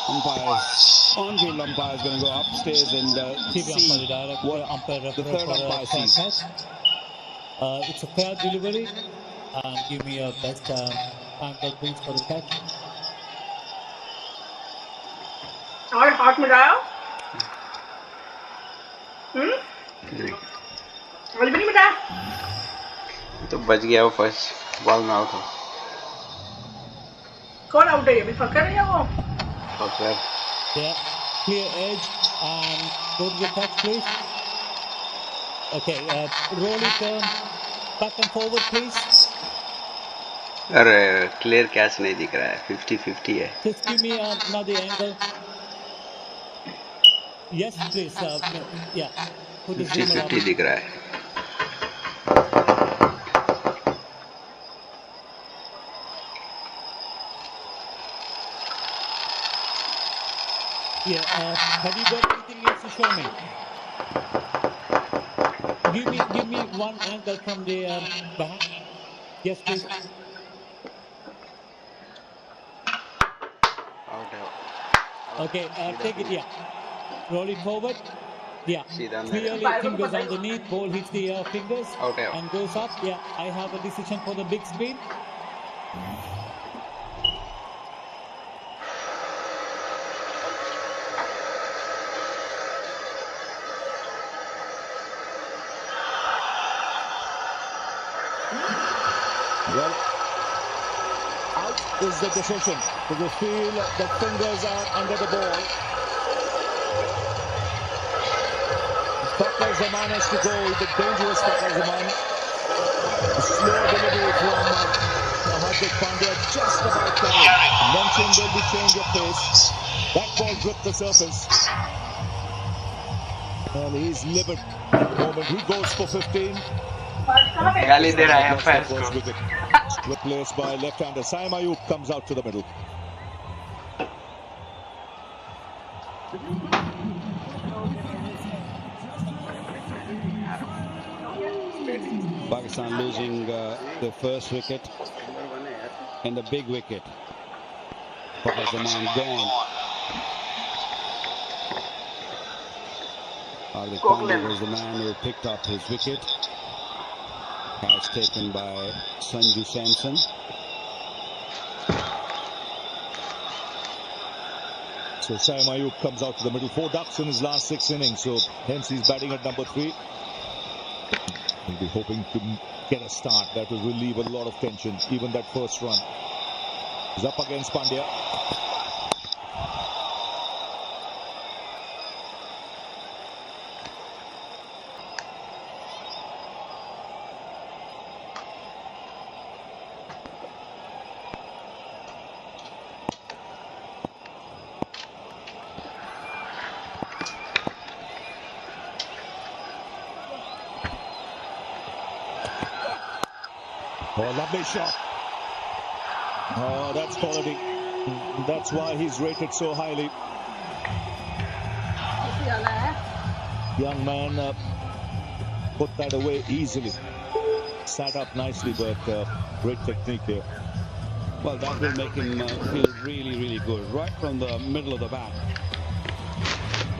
On-field umpire is going to go upstairs and see what the third umpire sees. It's a fair delivery, and give me a best angle please for the catch. और हाथ में डाला अभी भी नहीं बताया तो बच गया वो फर्स्ट बॉल में आउट हो कौन आउट है अभी फकर है या वो फकर Clear edge and go to the catch please. Okay, roll it back and forward please. अरे क्लियर कैच नहीं दिख रहा है 50-50 है Just give me another angle. Yes please. Yeah. 50-50 दिख रहा है Yeah, have you got anything else to show me? Give me one angle from the back. Yes, please. Okay, take it, yeah. Roll it forward. Yeah. Clearly, fingers underneath, ball hits the fingers and goes up. Yeah, I have a decision for the big screen. Well, out is the decision. So they feel the fingers are under the ball. Fakar Zaman has to go, the dangerous Fakar Zaman. Slow delivery from Hardik Pandya, just about carried. Mentioned there'll be change of pace. That ball gripped the surface. And he's livid at the moment. He goes for 15. गाली दे रहा है fans को Replaced by left-hander Saim Ayub comes out to the middle. Pakistan losing the first wicket and the big wicket. Fakar Zaman gone. Hardik Pandya was the man who picked up his wicket. Catch taken by Sanju Samson. So Saim Ayub comes out to the middle. 4 ducks in his last 6 innings. So hence he's batting at number 3. He'll be hoping to get a start. That will relieve a lot of tension. Even that first run. He's up against Pandya. Oh, lovely shot. Oh, that's quality. That's why he's rated so highly. Young man put that away easily. Sat up nicely, but great technique here. Well, that will make him feel really, really good. Right from the middle of the bat.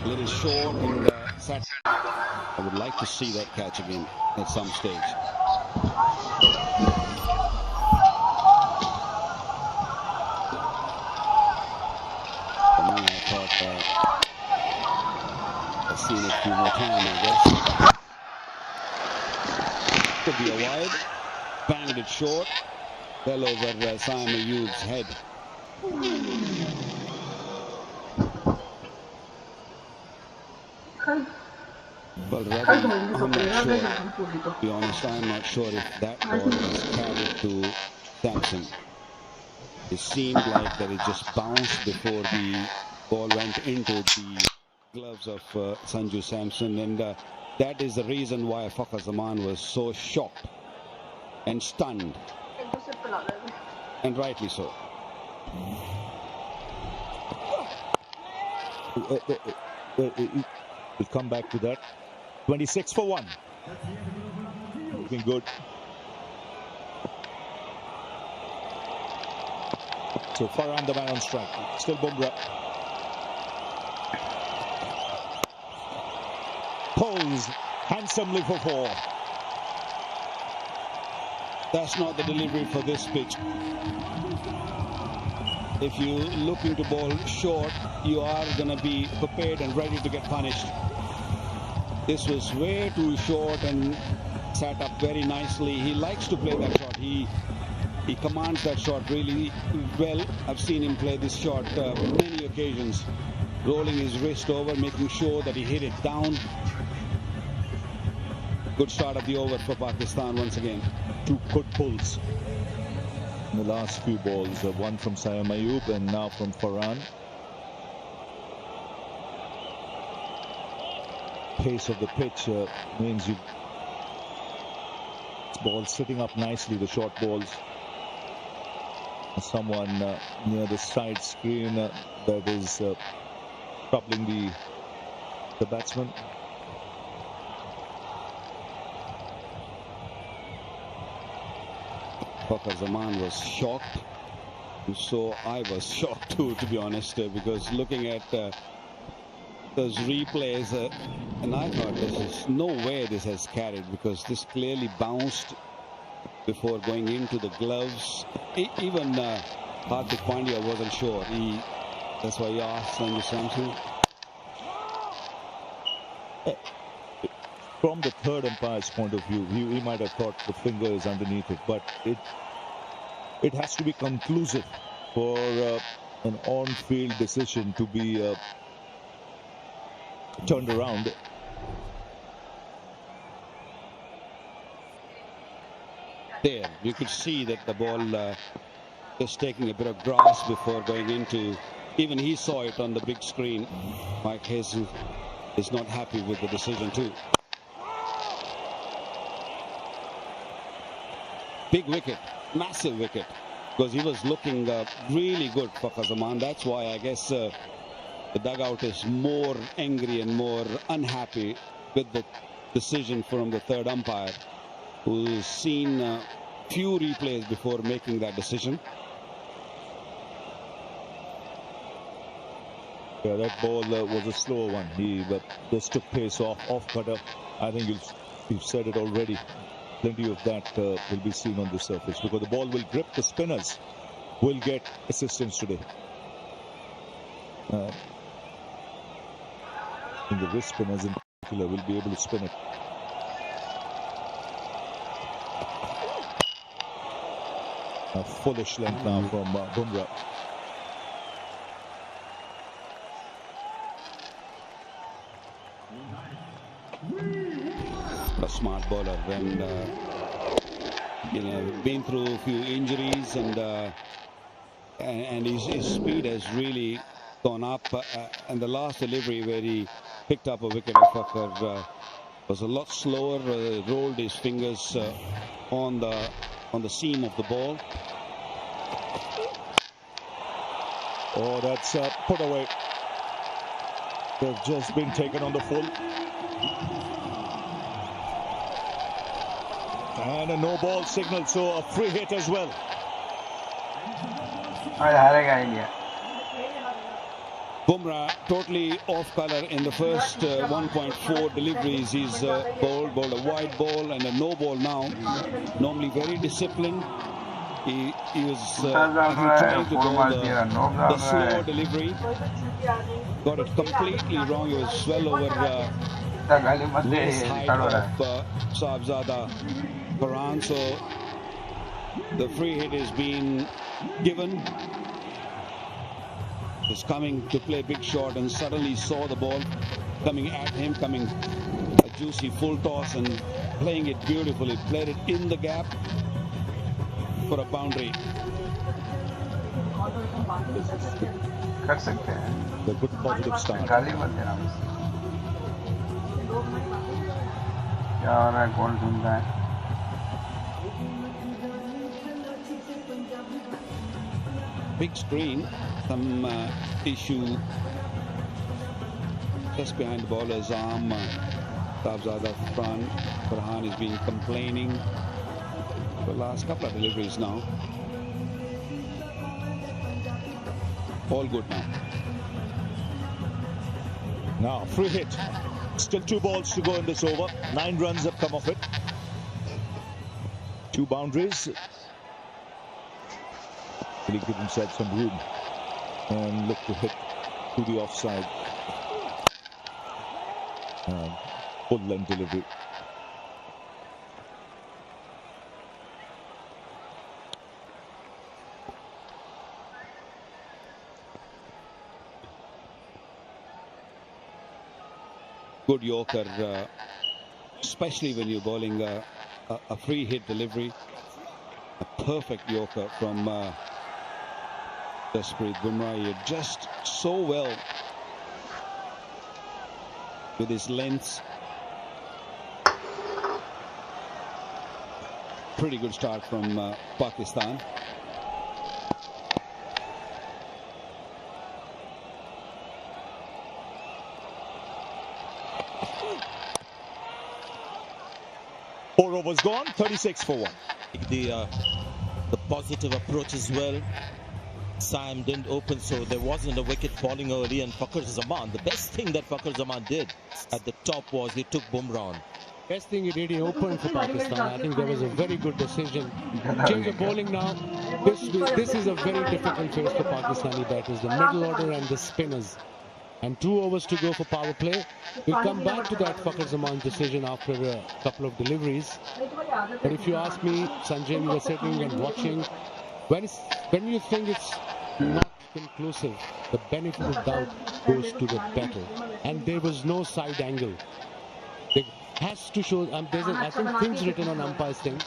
A little short and sat. I would like to see that catch again at some stage. I've seen it a few more times, I guess. Could be a wide. Banged it short. Fell over Saim Ayub's head. Well, Ravi, I'm not sure. To be honest, I'm not sure if that ball was carried to Samson. It seemed like that it just bounced before the ball went into the gloves of Sanju Samson, and that is the reason why Fakar Zaman was so shocked and stunned, and rightly so. We'll come back to that. 26 for 1. Looking good. So Farhan the man on strike. Still Bumrah. handsomely for 4. That's not the delivery for this pitch. If you looking to bowl short, you are going to be prepared and ready to get punished. This was way too short and sat up very nicely. He likes to play that shot. He commands that shot really well. I've seen him play this shot many occasions, rolling his wrist over, making sure that he hit it down. Good start of the over for Pakistan once again. 2 good pulls in the last few balls. One from Sayyam Ayub and now from Farhan. Pace of the pitch means you ball sitting up nicely, the short balls. Someone near the side screen that is troubling the batsman. Fakhar Zaman was shocked, so I was shocked too, to be honest, because looking at those replays, and I thought this is no way this has carried, because this clearly bounced before going into the gloves. Even Hardik Pandya wasn't sure. That's why he asked Sanju Samson. From the third umpire's point of view, he might have thought the finger is underneath it, but it has to be conclusive for an on-field decision to be turned around. There, you could see that the ball just taking a bit of grass before going into. Even he saw it on the big screen. Mike Hazel is not happy with the decision too. Big wicket, massive wicket, because he was looking really good for Zaman. That's why I guess the dugout is more angry and more unhappy with the decision from the third umpire, who's seen few replays before making that decision. Yeah, that ball was a slower one. He just took pace off cutter. I think you've said it already. Plenty of that will be seen on the surface, because the ball will grip the spinners. Will get assistance today. And the wrist spinners in particular will be able to spin it. A foolish length now from Bumrah. A smart bowler, and been through a few injuries, and his speed has really gone up. And the last delivery where he picked up a wicket was a lot slower. Rolled his fingers on the seam of the ball. Oh, that's put away. They've just been taken on the full. And a no ball signal, so a free hit as well. Bumrah totally off color in the first 1.4 deliveries. He's bowled a wide ball and a no ball now. Normally very disciplined. He was trying to bowl the slow delivery. Got it completely wrong. He was well over waist height of Sahibzada Farhan. So the free hit is being given. He's coming to play big shot and suddenly saw the ball coming at him, coming a juicy full toss and playing it beautifully. Played it in the gap for a boundary. The good positive start. Big screen, some issue just behind the bowler's arm. Sahibzada Farhan has been complaining for the last couple of deliveries now. All good now. Now, free hit. Still 2 balls to go in this over. 9 runs have come off it. 2 boundaries. Really give himself some room and look to hit to the offside. Full length delivery. Good Yorker, especially when you're bowling a free hit delivery. A perfect Yorker from Jasprit Bumrah. He adjusts so well with his lengths. Pretty good start from Pakistan. Four overs gone, 36 for 1. The positive approach as well. Sam didn't open, so there wasn't a wicket falling early, and Fakhar Zaman, the best thing that Fakhar Zaman did at the top was he took Bumrah on. Best thing he did, he opened for Pakistan. I think that was a very good decision. Change of bowling now. This is a very difficult phase for Pakistani batters, the middle order and the spinners. And 2 overs to go for power play. We'll come back to that Fakhar Zaman decision after a couple of deliveries. But if you ask me, Sanjay, we were sitting and watching. When you think it's not conclusive, the benefit of doubt goes to the batter. And there was no side angle. It has to show, there's I think things written on umpire's thing.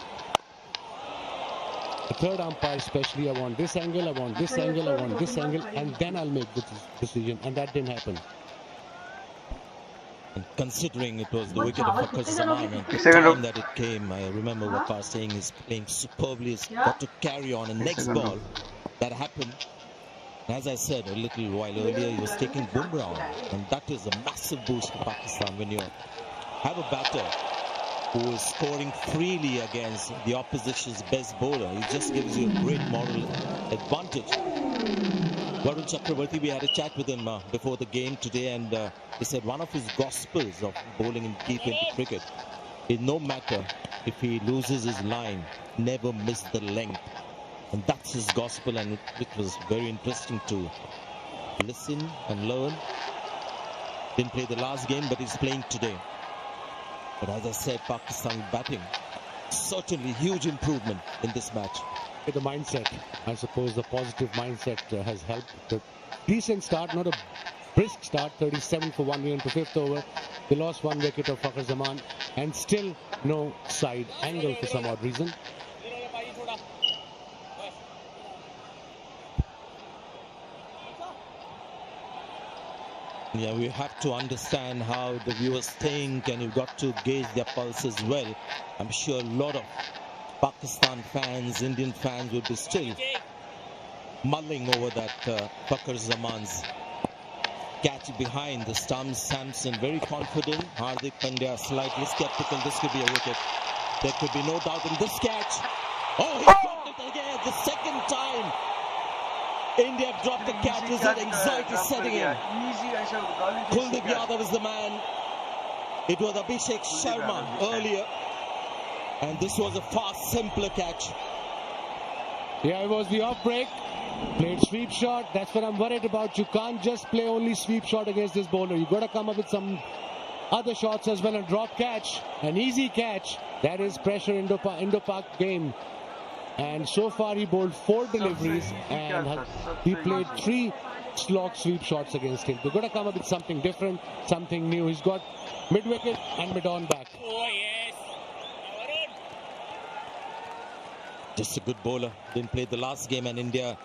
The third umpire especially, I want this angle, I want this angle, I want this angle, and then I'll make the decision. And that didn't happen. And considering it was the wicket of Fakhar Zaman and the time that it came, I remember Waqar saying he's playing superbly, he's got to carry on. And next ball, that happened. As I said a little while earlier, he was taking Bumrah on. And that is a massive boost for Pakistan when you have a batter who is scoring freely against the opposition's best bowler. It just gives you a great moral advantage. Varun Chakravarti, we had a chat with him before the game today, and he said one of his gospels of bowling in deep into cricket is no matter if he loses his line, never miss the length. And that's his gospel, and it was very interesting to listen and learn. Didn't play the last game, but he's playing today. But as I said, Pakistan batting, certainly huge improvement in this match. The mindset, I suppose the positive mindset has helped. The decent start, not a brisk start, 37 for 1 into 5th over. They lost 1 wicket of Fakhar Zaman and still no side angle for some odd reason. Yeah, we have to understand how the viewers think, and you've got to gauge their pulse as well. I'm sure a lot of Pakistan fans, Indian fans would be still mulling over that Fakhar Zaman's catch behind the stumps. Samson very confident. Hardik Pandya slightly skeptical. This could be a wicket. There could be no doubt in this catch. Oh, he dropped it again, the second time. India have dropped the catch. Is that anxiety setting in? Kuldeep Yadav is the man. It was Abhishek Sharma earlier. And this was a far simpler catch. Yeah, it was the off break. Played sweep shot. That's what I'm worried about. You can't just play only sweep shot against this bowler. You've got to come up with some other shots as well. A drop catch, an easy catch. That is pressure Indo-Pak game. And so far he bowled 4 deliveries and he played 3 slog sweep shots against him. They've got to come up with something different, something new. He's got mid-wicket and mid-on back. Oh, yes. Just a good bowler. Didn't play the last game, and India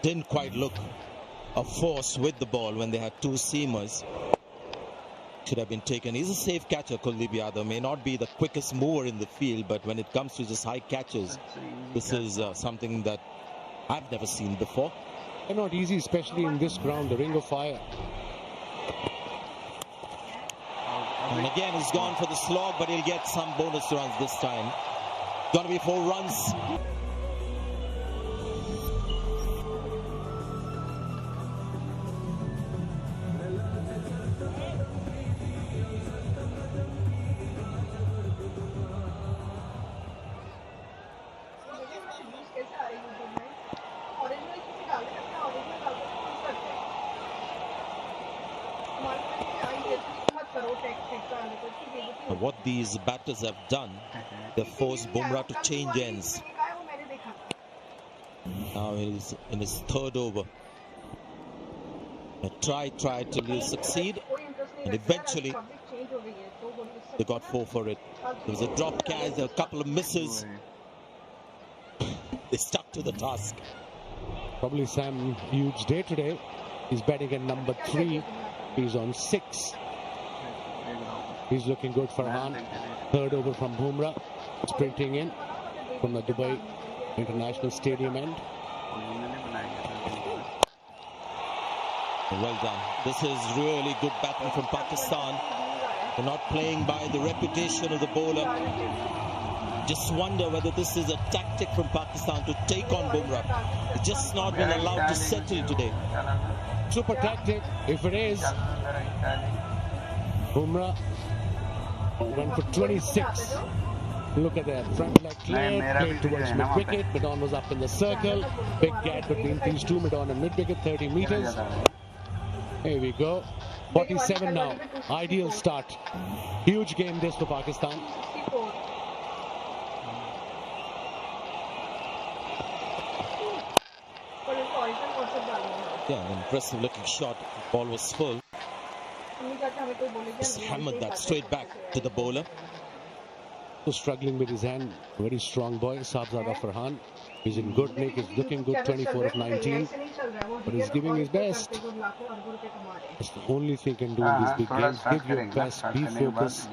didn't quite look a force with the ball when they had 2 seamers. Should have been taken. He's a safe catcher, Kuldeep Yadav. May not be the quickest mover in the field, but when it comes to just high catches, this is something that I've never seen before. They're not easy, especially in this ground, the ring of fire. And again, he's gone for the slog, but he'll get some bonus runs this time. Gonna be 4 runs. And what these batters have done, they've forced Bumrah to change ends. Now he's in his third over. Try till you succeed, and eventually they got 4 for it. There was a drop catch, a couple of misses. They stuck to the task. Probably Sam, huge day today. He's batting at number 3. He's on 6. He's looking good for Han. Third over from Bumrah. Sprinting in from the Dubai International Stadium end. Well done. This is really good batting from Pakistan. They're not playing by the reputation of the bowler. Just wonder whether this is a tactic from Pakistan to take on Bumrah. It's just not been allowed to settle today. Super tactic, if it is. Bumrah went for 26. Look at that, front leg clear, played towards mid-wicket. Midon was up in the circle. Big gap between these two, Midon and mid-wicket, 30 meters. Here we go. 47 now. Ideal start. Huge game this for Pakistan. Yeah, an impressive looking shot. The ball was full. Just hammered that straight back to the bowler. Struggling with his hand. Very strong boy. Sabzada Farhan. He's in good nick. He's looking good. 24 of 19. But he's giving his best. That's the only thing he can do in these big games. Give your best. Be focused.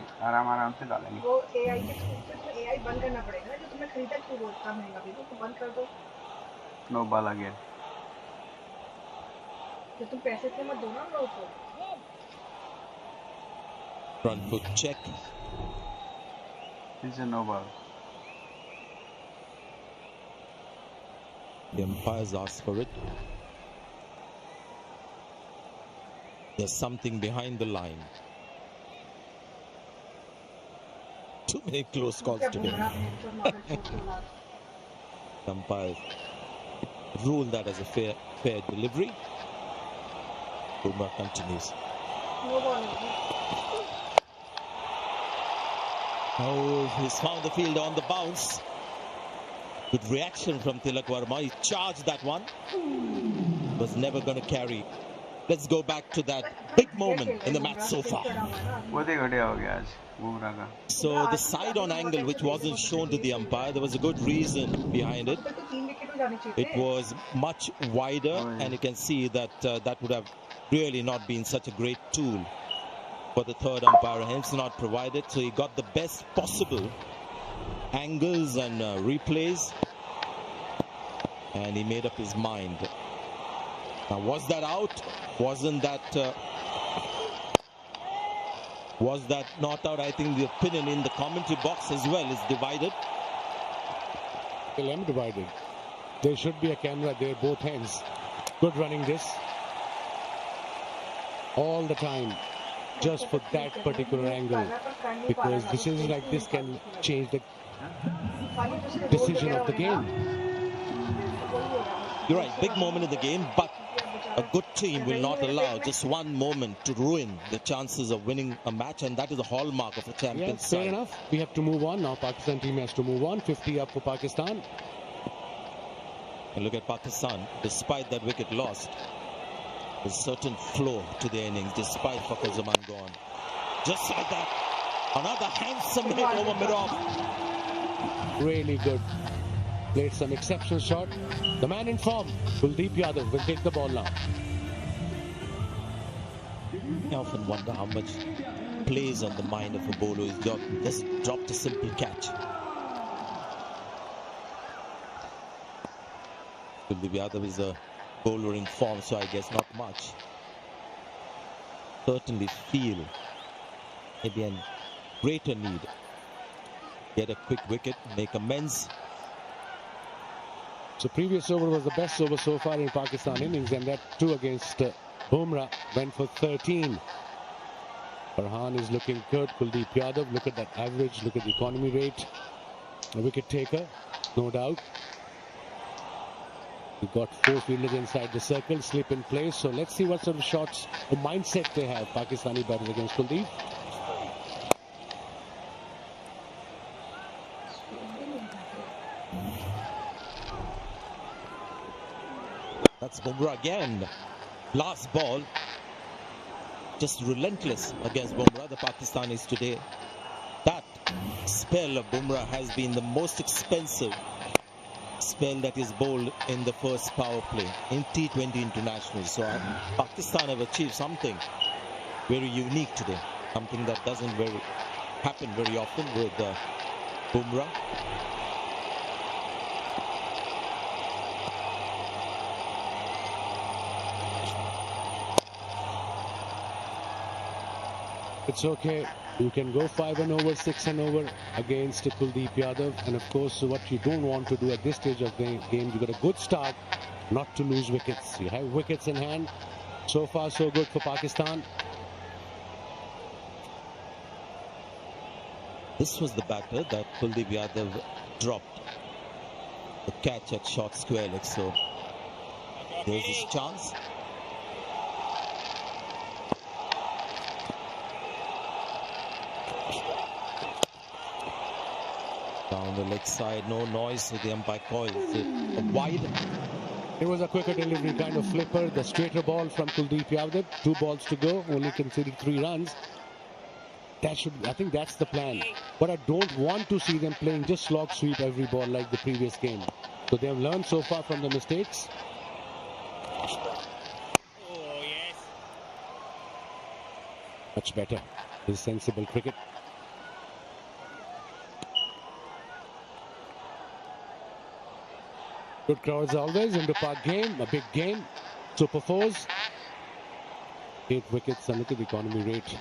No ball again. Front foot check. It's a no ball. The umpires asked for it. There's something behind the line. Too many close calls today. The umpires ruled that as a fair delivery. Bumrah continues. Oh, he's found the field on the bounce. Good reaction from Tilak Verma. He charged that one. Was never going to carry. Let's go back to that big moment in the match so far. So the side on angle which wasn't shown to the umpire, there was a good reason behind it. It was much wider, and you can see that that would have really not been such a great tool for the third umpire, hence not provided. So he got the best possible angles and replays, and he made up his mind. Now, was that out? Was that not out? I think the opinion in the commentary box as well is divided. Well, I'm divided. There should be a camera there, both ends. Good running this. All the time. Just for that particular angle. Because decisions like this can change the decision of the game. You're right, big moment in the game, but a good team will not allow just one moment to ruin the chances of winning a match, and that is a hallmark of a champion side. Fair enough. We have to move on now. Pakistan team has to move on. 50 up for Pakistan. And look at Pakistan, despite that wicket lost, there's a certain flow to the innings, despite Fakhar Zaman gone. Just like that, another handsome hit over mid-off. Really good. Played some exceptional shot. The man in form, Kuldeep Yadav, will take the ball now. I often wonder how much plays on the mind of a bowler who's just dropped a simple catch. Kuldeep Yadav is a bowler in form, so I guess not much. Certainly feel maybe a greater need. Get a quick wicket, make amends. So previous over was the best over so far in Pakistan innings, and that too against Bumrah, went for 13. Farhan is looking good. Kuldeep Yadav, look at that average, look at the economy rate. A wicket taker, no doubt. We've got 4 fielders inside the circle, slip in place. So let's see what sort of shots or mindset they have, Pakistani batters against Kuldeep. That's Bumrah again. Last ball. Just relentless against Bumrah, the Pakistanis today. That spell of Bumrah has been the most expensive spell that is bowled in the first power play in T20 internationals. So Pakistan have achieved something very unique today. Something that doesn't happen very often with Bumrah. It's okay. You can go 5 and over, 6 and over against Kuldeep Yadav. And of course, what you don't want to do at this stage of the game, you got a good start, not to lose wickets. You have wickets in hand. So far, so good for Pakistan. This was the batter that Kuldeep Yadav dropped the catch at short square leg. So there's his chance. Down the leg side, no noise, so the umpire calls it wide. It was a quicker delivery, kind of flipper, the straighter ball from Kuldeep Yadav. 2 balls to go, only conceded 3 runs. I think that's the plan. But I don't want to see them playing just slog sweep every ball like the previous game. So they have learned so far from the mistakes. Oh, yes. Much better. This is sensible cricket. Good crowds always in the Park game, a big game. Super 4s. 8 wickets, and look at the economy rate.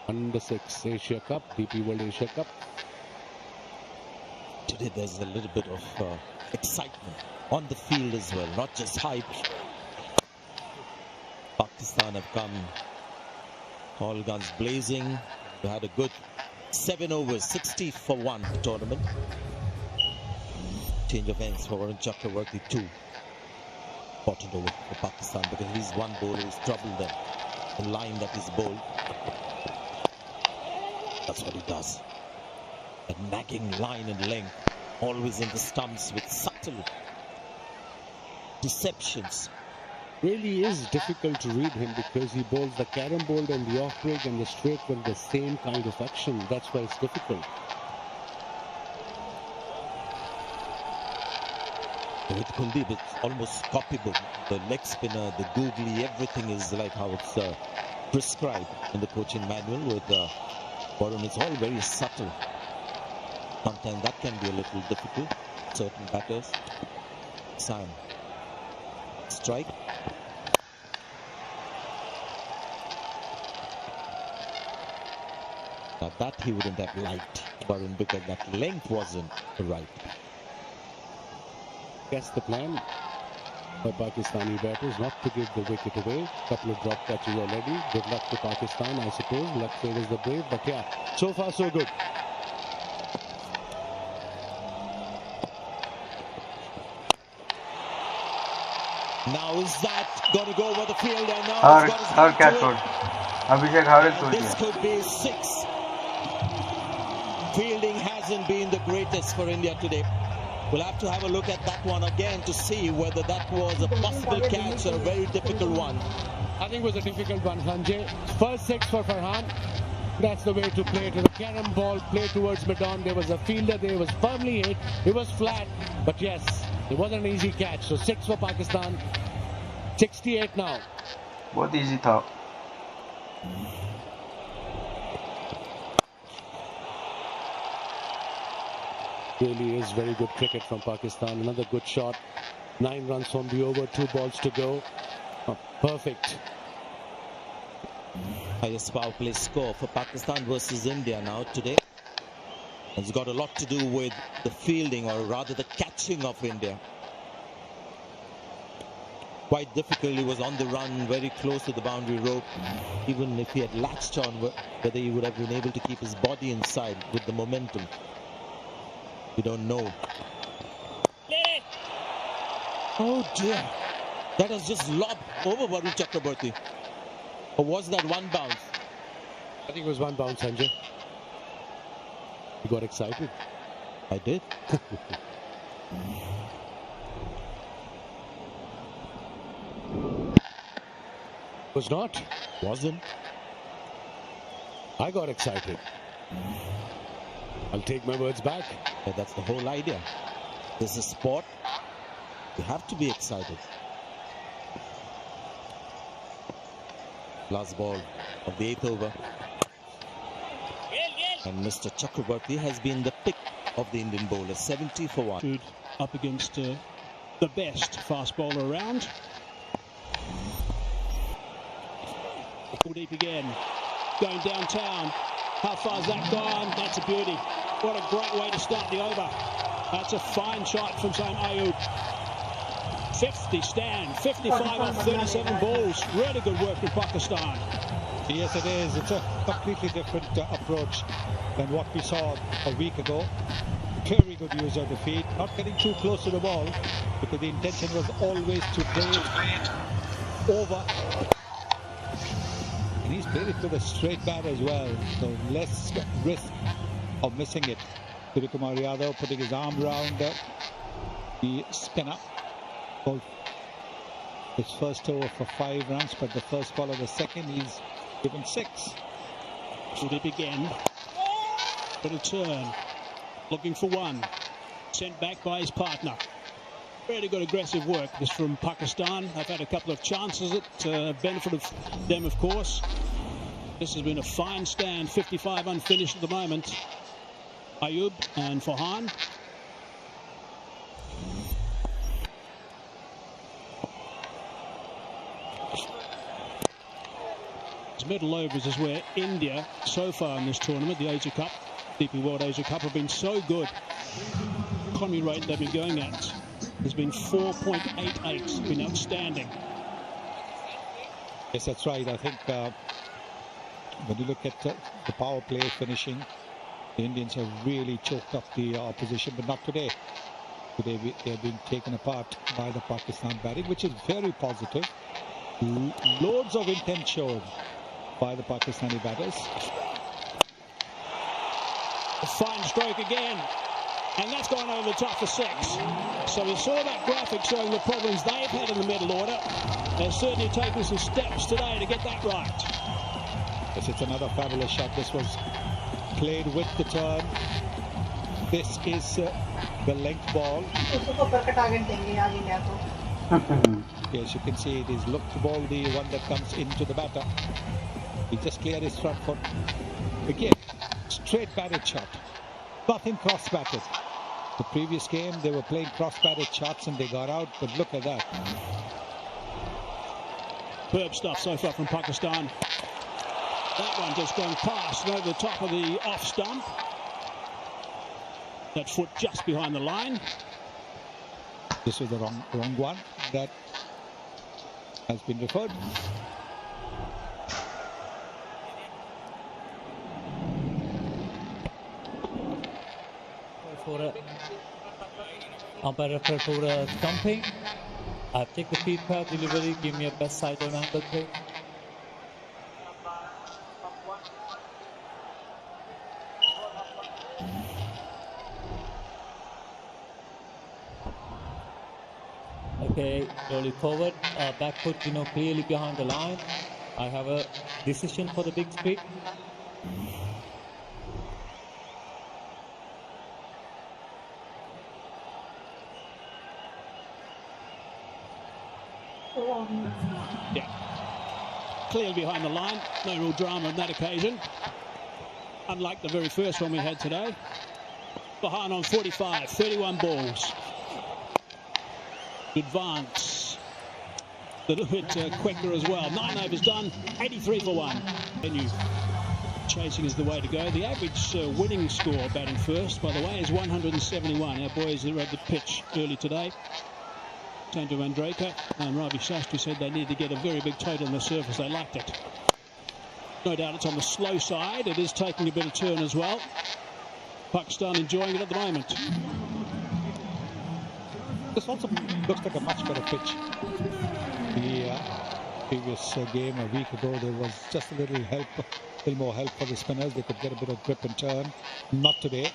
Under 6 Asia Cup, DP World Asia Cup. Today there's a little bit of excitement on the field as well, not just hype. Pakistan have come all guns blazing. They had a good 7 overs, 60 for 1 tournament. Change of ends for Varun Chakravarti, 2. Important over for Pakistan because he's one bowler who's troubled them. The line that is bowled, that's what he does. A nagging line and length, always in the stumps with subtle deceptions. Really is difficult to read him because he bowls the carom bowl and the off break and the straight with the same kind of action. That's why it's difficult. With Kuldeep, it's almost copybook. The leg spinner, the googly, everything is like how it's prescribed in the coaching manual. With Varun, it's all very subtle. Sometimes that can be a little difficult. Certain batters. Sam. Strike. Now that he wouldn't have liked, Varun, because that length wasn't right. Guess the plan for Pakistani batters not to give the wicket away. Couple of drop catches already. Good luck to Pakistan, I suppose. Luck favors the brave, but yeah, so far so good. Now is that going to go over the field? And now it's got his hand to it. This could be 6. Fielding hasn't been the greatest for India today. We'll have to have a look at that one again to see whether that was a possible catch or a very difficult one. I think it was a difficult one, Sanjay. First 6 for Farhan. That's the way to play to the carom ball, play towards mid-on. There was a fielder there, was firmly hit. It was flat, but yes, it wasn't an easy catch. So 6 for Pakistan. 68 now. बहुत easy था. Really is very good cricket from Pakistan. Another good shot. 9 runs from the over, 2 balls to go. Oh, perfect. Highest power play score for Pakistan versus India now today. It's got a lot to do with the fielding, or rather the catching of India. Quite difficult. He was on the run, very close to the boundary rope. Even if he had latched on, whether he would have been able to keep his body inside with the momentum, we don't know. Oh dear. That has just lobbed over Varun Chakravarti. Or was that one bounce? I think it was one bounce, Sanjay. You got excited. I did. Was not. Wasn't. I got excited. I'll take my words back. But that's the whole idea. This is sport. You have to be excited. Last ball of the 8th over. And Mr. Chakrabarti has been the pick of the Indian bowler. 70 for 1. Up against the best fast bowler around. Full deep again. Going downtown. How far's that gone? That's a beauty. What a great way to start the over. That's a fine shot from Sam Ayub. 50 stand. 55 on 37 balls. Really good work in Pakistan. Yes, it is. It's a completely different approach than what we saw a week ago. Very good use of the feet. Not getting too close to the ball because the intention was always to play it over. And he's played it with a straight bat as well, so less risk of missing it. Suryakumar Yadav putting his arm around the spinner. Ball his first over for 5 runs, but the first ball of the second he's given 6. Should it again? Little turn. Looking for 1. Sent back by his partner. Really good aggressive work. This from Pakistan. They've had a couple of chances at benefit of them, of course. This has been a fine stand. 55 unfinished at the moment. Ayub and Farhan. Middle overs is where India, so far in this tournament, the Asia Cup, DP World Asia Cup, have been so good. Economy rate they've been going at has been 4.88. It's been outstanding. Yes, that's right. I think when you look at the power play finishing, the Indians have really choked up the opposition, but not today. Today they're being taken apart by the Pakistan batting, which is very positive. Loads of intent shown by the Pakistani batters. A fine stroke again, and that's gone over the top for 6. So we saw that graphic showing the problems they've had in the middle order. They're certainly taking some steps today to get that right. Yes, it's another fabulous shot. This was played with the turn. This is the length ball. Yes, you can see it is look ball, the one that comes into the batter. He just cleared his front foot. Again, straight batted shot. Nothing cross batted. The previous game they were playing cross batted shots and they got out, but look at that. Superb stuff so far from Pakistan. That one just going past and over the top of the off stump. That foot just behind the line. This was the wrong one that has been referred. For umpire for stumping. I've taken the feedback delivery. Give me a best side on angle play. Okay, rolling forward, back foot, clearly behind the line. I have a decision for the big streak. Yeah, clearly behind the line. No real drama on that occasion. Unlike the very first one we had today. Farhan on 45, 31 balls. Advance. A little bit quicker as well. 9 overs done, 83 for 1. Chasing is the way to go. The average winning score batting first, by the way, is 171. Our boys that were at the pitch early today, Tandu Mandraker and Ravi Shastri, said they needed to get a very big total on the surface. They liked it. No doubt it's on the slow side. It is taking a bit of turn as well. Pakistan enjoying it at the moment. This also looks like a much better pitch. The previous game a week ago, there was just a little more help for the spinners. They could get a bit of grip and turn. Not today.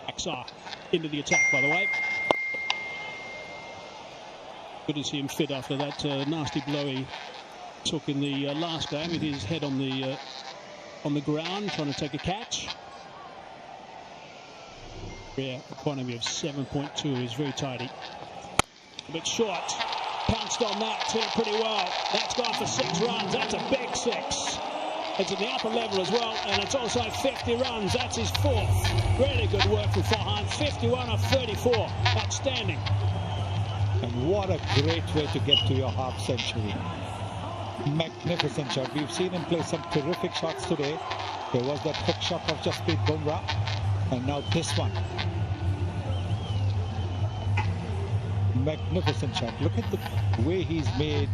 Aksar into the attack, by the way. Good to see him fit after that nasty blow he took in the last game with his head on the ground trying to take a catch. Yeah, economy of 7.2 is very tidy. A bit short. Pounced on that, hit it pretty well. That's gone for 6 runs. That's a big 6. It's at the upper level as well, and it's also 50 runs. That's his 4th. Really good work from Farhan. 51 of 34. Outstanding. And what a great way to get to your half century. Magnificent shot. We've seen him play some terrific shots today. There was that hook shot of Jasprit Bumrah, and now this one. Magnificent shot. Look at the way he's made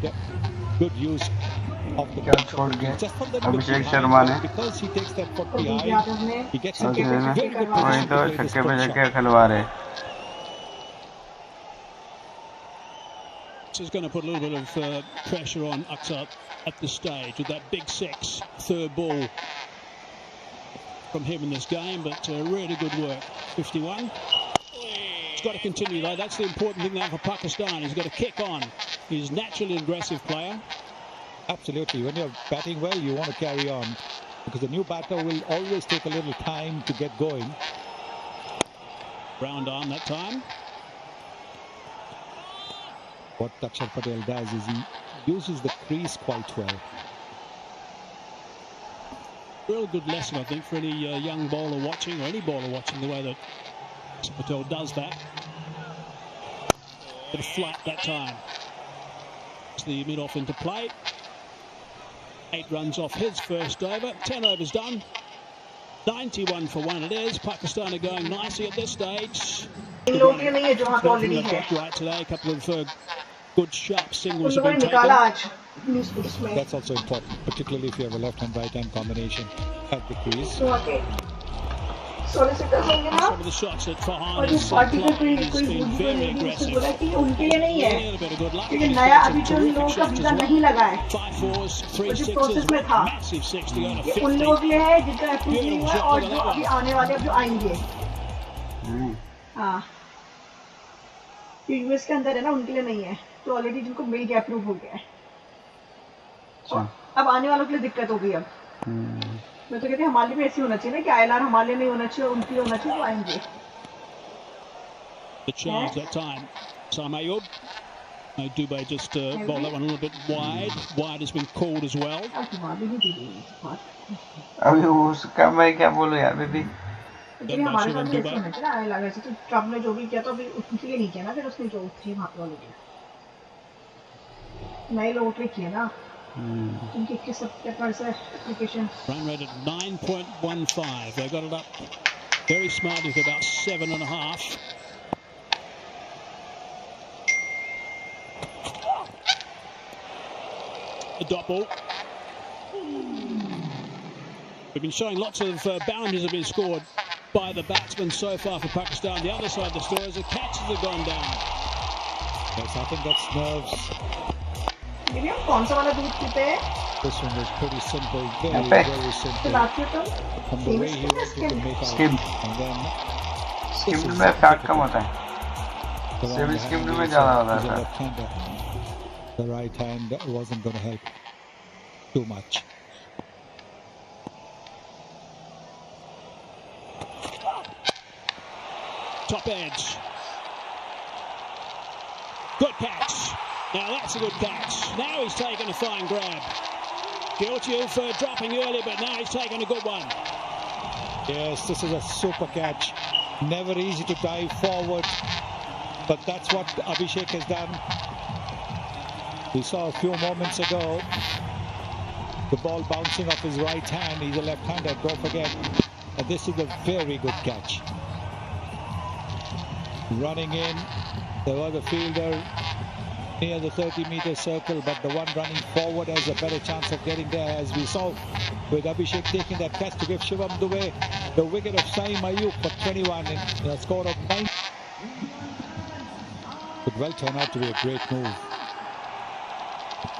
good use of the ball. Just from that behind, because he takes that foot behind, he gets into a very good position to play this quick shot. This is going to put a little bit of pressure on Aksar at this stage with that big 6, 3rd ball from him in this game, but really good work. 51. He's got to continue though. That's the important thing now for Pakistan. He's got to kick on. He's naturally an aggressive player. Absolutely. When you're batting well, you want to carry on, because the new batter will always take a little time to get going. Round arm that time. What Akshar Patel does is he uses the crease quite well. Real good lesson, I think, for any young bowler watching, or any bowler watching, the way that Akshar Patel does that. Bit of flat that time. It's the mid-off into play. 8 runs off his first over. 10 overs done. 91 for 1 it is. Pakistan are going nicely at this stage. Right today, a couple of good sharp singles have been taken. That's also important, particularly if you have a left-hand, right-hand combination at the crease. Some of the shots that Farhan has played, he's been very aggressive. A little bit of good luck. He's got some terrific shots as well. 5 4s, 3 6s, massive 6 to go to 50. Beautiful shot for that one. US के अंदर है ना, उनके लिए नहीं है, तो already जिनको मिल गया, अप्रूव हो गया है। अब आने वालों के लिए दिक्कत होगी। अब मैं तो कहती हूँ हमारे लिए भी ऐसी होना चाहिए ना कि आईएलआर हमारे लिए नहीं होना चाहिए, उनके लिए होना चाहिए, तो आएंगे। The charge that time. Sam Ayub. Dubé just bowled that one a little bit wide. Wide has been called as well. अभी उसका मैं क्या बोलूं यार बेबी। हमारे साथ ऐसे होना चाहिए ना, आईएलआर ऐसे तो ट्रम्प ने जो भी किया तो अभी उनके लिए नहीं किया ना, फिर उसने जो थे वहाँ वालों के नए लोगों के किया ना। Run rate at 9.15. They got it up very smartly with about 7.5. A dot ball. We've been showing lots of boundaries have been scored by the batsmen so far for Pakistan. The other side of the story is the catches have gone down. Yes, I think that's nerves. This one was pretty simple, very simple. From the way he wanted to make out, and then skimmed में fat कम होता है, semi skimmed में ज़्यादा होता है। The right hand wasn't going to help too much. Top edge. Good catch. Now that's a good catch. Now he's taken a fine grab. Guilty of dropping early, but now he's taken a good one. Yes, this is a super catch. Never easy to dive forward, but that's what Abhishek has done. We saw a few moments ago the ball bouncing off his right hand. He's a left-hander, don't forget. And this is a very good catch. Running in, there was a fielder near the 30-meter circle, but the one running forward has a better chance of getting there, as we saw with Abhishek taking that catch to give Shivam Dubé the wicket of Saim Ayub for 21 and a score of 9. Could well turn out to be a great move,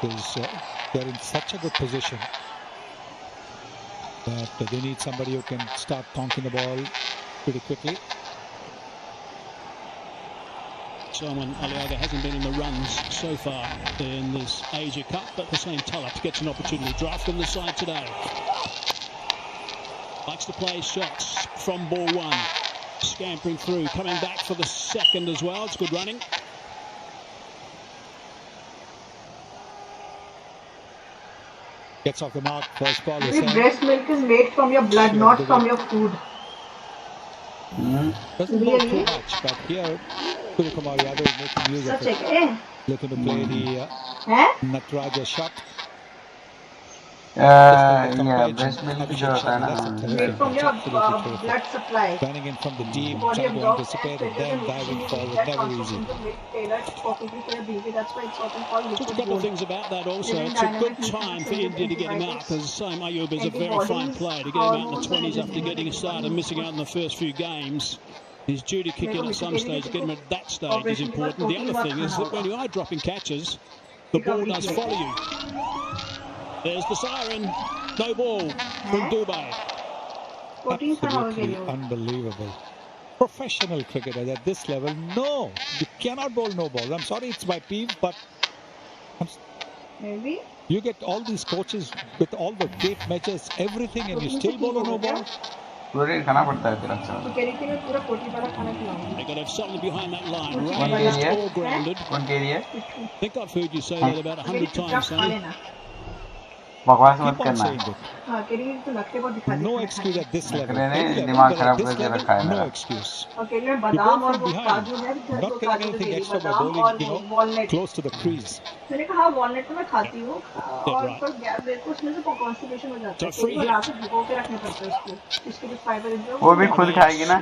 because they're in such a good position that they need somebody who can start conking the ball pretty quickly. Someone Aliaga hasn't been in the runs so far in this Asia Cup, but the same Tullett gets an opportunity. Drive from the side today. Likes to play shots from ball one. Scampering through, coming back for the second as well. It's good running. Gets off the mark. First ball is breast milk is made from your blood, not from your food. Doesn't really? Too much, but here Suryakumar Yadav is making use of it. Looking to play the Nataraja shot. Yeah, breast milk जो होता है ना, made from your blood supply. Running in from the deep, trying to anticipate and then diving forward, never easy. Just a couple of things about that also. It took good time for India to get him out, because Saim Ayub is a very fine player. To get him out in the 20s after getting a start and missing out in the first few games. He's due to kick in at some stage. Getting him at that stage is important. The other thing is that when you are dropping catches, the ball does follow you. There's the siren. No ball from Dubai. Absolutely unbelievable. Professional cricketers at this level, no. You cannot bowl no balls. I'm sorry, it's my peeve, but maybe you get all these coaches with all the tape matches, everything, and you still bowl a no ball. पूरे खाना पड़ता है फिर अच्छा। They got to have something behind that line. Raised or grounded. कौन कह रही है? I think I've heard you say that about 100 times, Sonny. बकवास मत करना। No excuse at this level. दिमाग खराब करके रखा है No excuse. You bowl from behind, not getting anything extra by bowling, close to the crease. मैंने कहा वॉलनट तो मैं खाती हूँ और पर मेरे को उसमें से कॉन्स्टिपेशन हो जाता है, तो वो रात को भिगो के रखने पड़ता है उसको, इसके जो फाइबर वो भी खुद खाएगी ना,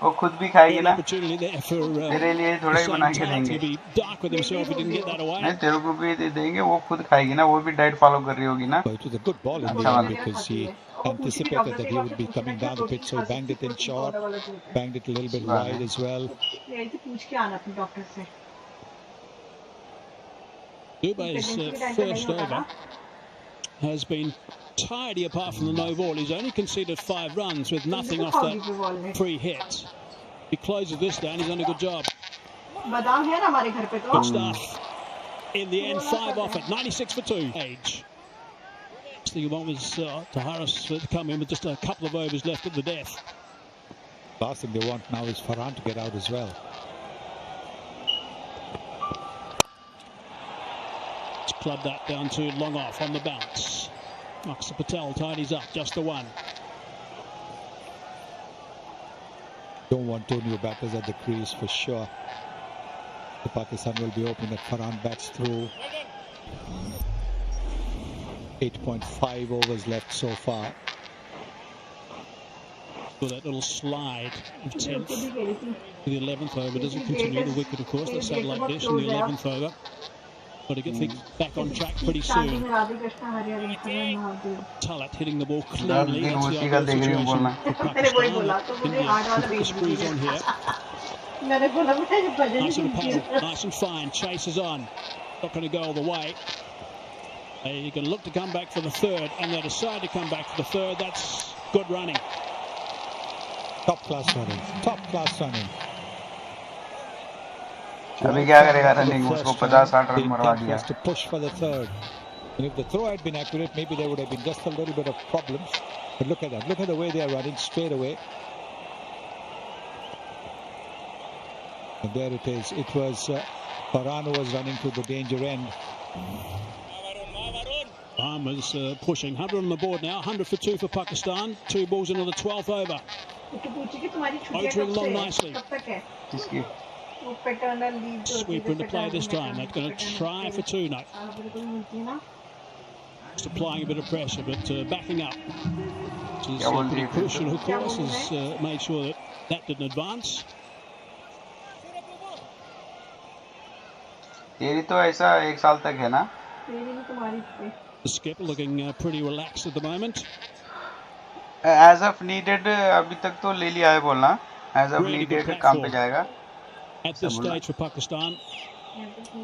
वो खुद भी खाएगी ना, तेरे लिए थोड़ा ही बना के देंगे, नहीं तेरे को भी दे देंगे, वो खुद खाएगी ना, वो भी डाइट फॉलो कर रही होगी ना। It was a good ball in the end because he anticipated that he would be coming down the pitch, so he banged it in short, banged it a little bit wide as well. पूछ के आना अपने doctor से। Dubai's first over has been tidy apart from the no ball. He's only conceded 5 runs with nothing off that free hit. He closes this down. He's done a good job. Good stuff. In the end, 5 off it. 96 for 2. Age. Last thing you want was Taharis to come in with just a couple of overs left at the death. Last thing they want now is Farhan to get out as well. Club that down to long off on the bounce. Aksa Patel tidies up, just the one. Don't want 2 new batters at the crease for sure. The Pakistan will be open if Farhan bats through. 8.5 overs left so far. So that little slide of 10th to the 11th over doesn't continue. The wicket, of course, the satellite dish in the 11th over. Got to get things back on track pretty soon. Tullett hitting the ball cleanly. That's the ideal situation for Pakistan. India put the screws on here. Nice and paddle, nice and fine. Chases on. Not going to go all the way. You're going to look to come back for the third, and they decide to come back for the third. That's good running. Top class running. Top class running. अभी क्या करेगा running, उसको 50-60 run मरवा दिया। To push for the third. And if the throw had been accurate, maybe there would have been just a little bit of problems. But look at that. Look at the way they are running straight away. And there it is. It was Farhan who was running to the danger end. Farmer's pushing. 100 on the board now. 100 for 2 for Pakistan. 2 balls into the 12th over. Motoring along nicely. Sweeper into play this time. They're going to try for 2 now. Just applying a bit of pressure, but backing up. Which is pretty crucial, of course, has made sure that that didn't advance. तेरी तो ऐसा 1 साल तक है ना? The skipper looking pretty relaxed at the moment. As of needed अभी तक तो ले लिया है बोलना. As of needed काम पे जाएगा. At this stage for Pakistan,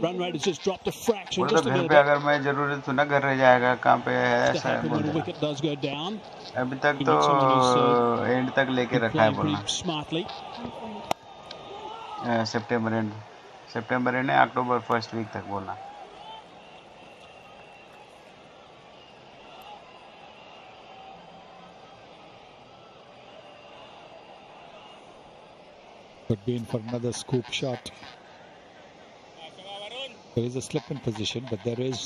run rate has just dropped a fraction. Just a little bit. अगर मैं जरूरत हो ना घर रह जाएगा काम पे है ऐसा है बोलना. Wicket does go down. अभी तक तो end तक लेके रखा है बोलना. Smartly. सितंबर एंड है, अक्टूबर फर्स्ट वीक तक बोलना. Could be in for another scoop shot. There is a slip in position, but there is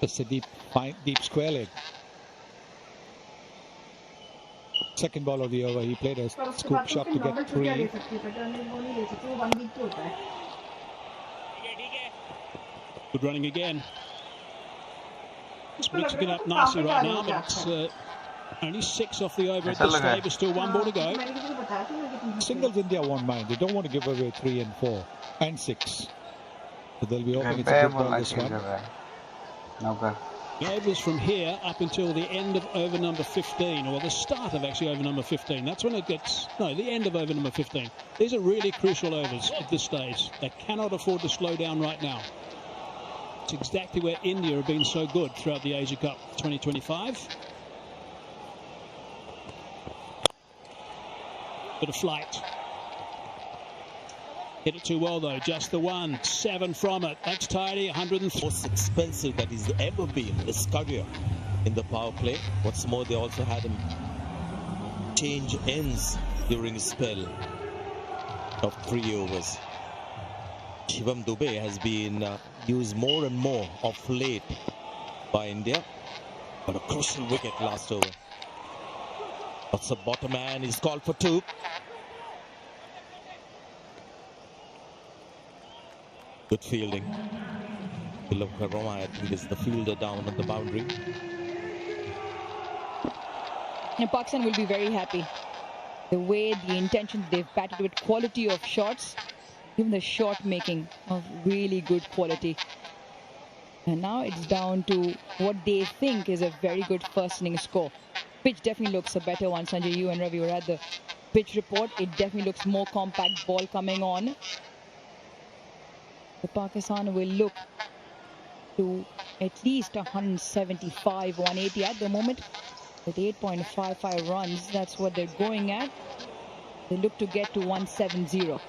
just a deep square leg. Second ball of the over, he played a scoop shot to get 3. Good running again. It's mixing it up nicely right now, but it's only 6 off the over at this stage. There's still 1 ball to go. Singles India won't mind. They don't want to give away 3 and 4 and 6. So they'll be hoping it's a good ball this one. The overs from here up until the end of over number 15, or the start of actually over number 15. That's when it gets, no, the end of over number 15. These are really crucial overs at this stage. They cannot afford to slow down right now. It's exactly where India have been so good throughout the Asia Cup 2025. Bit of flight. Hit it too well though, just the one. 7 from it. That's tidy. 103. Most expensive that he's ever been in his career in the power play. What's more, they also had him change ends during his spell of 3 overs. Shivam Dubey has been used more and more of late by India. But a crucial wicket last over. That's the bottom man. He's called for 2. Good fielding. Tilak Roma, I think, is the fielder down on the boundary. And Pakistan will be very happy. The way, the intention, they've batted with quality of shots, even the shot making of really good quality. And now it's down to what they think is a very good first innings score. Pitch definitely looks a better one. Sanjay, you and Ravi were at the pitch report. It definitely looks more compact ball coming on. The Pakistan will look to at least 175, 180 at the moment. With 8.55 runs, that's what they're going at. They look to get to 170.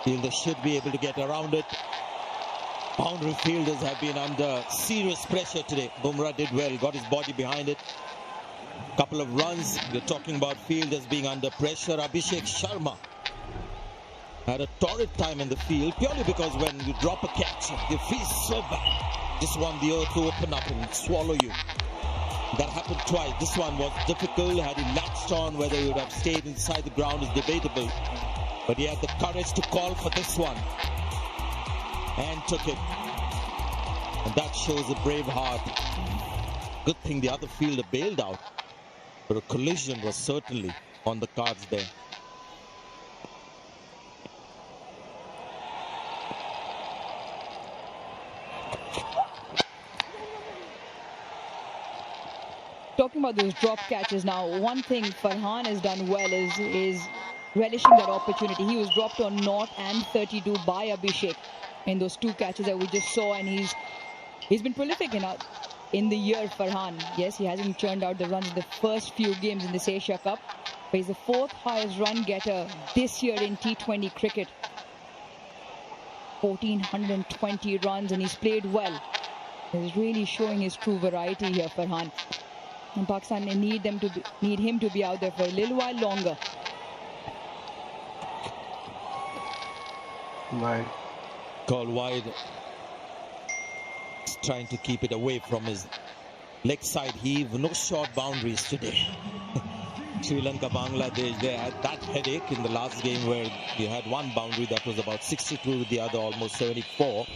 Fielders should be able to get around it. Boundary fielders have been under serious pressure today. Bumrah did well, got his body behind it. Couple of runs. We're talking about fielders being under pressure. Abhishek Sharma had a torrid time in the field purely because when you drop a catch, you feel so bad. Just want the earth to open up and swallow you. That happened twice. This one was difficult. Had he latched on, whether he would have stayed inside the ground is debatable. But he had the courage to call for this one and took it. And that shows a brave heart. Good thing the other fielder bailed out. But a collision was certainly on the cards there. Talking about those drop catches now, one thing Farhan has done well is relishing that opportunity. He was dropped on naught and 32 by Abhishek in those 2 catches that we just saw, and he's been prolific in the year, Farhan. Yes, he hasn't churned out the runs in the first few games in this Asia Cup, but he's the 4th highest run getter this year in T20 cricket. 1,420 runs, and he's played well. He's really showing his true variety here, Farhan. And Pakistan need him to be out there for a little while longer. Wide. Call wide. He's trying to keep it away from his leg side heave. No short boundaries today. Sri Lanka, Bangladesh, they had that headache in the last game where they had one boundary that was about 62 with the other almost 74.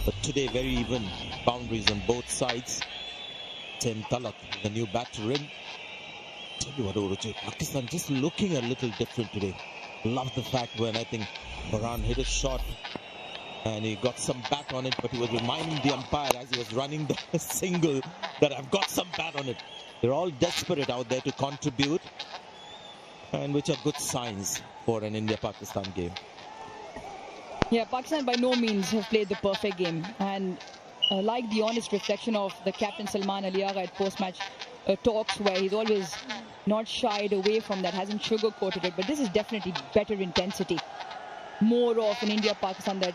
But today very even boundaries on both sides. Tim Talak, the new batter in. Tell you what, Uruchi, Pakistan just looking a little different today. Love the fact when I think Farhan hit a shot and he got some bat on it, but he was reminding the umpire as he was running the single that I've got some bat on it. They're all desperate out there to contribute, and which are good signs for an India-Pakistan game. Yeah, Pakistan by no means have played the perfect game, and like the honest reflection of the captain Salman Ali Agha at post-match talks where he's always not shied away from that, hasn't sugar-coated it. But this is definitely better intensity. More of an India-Pakistan, that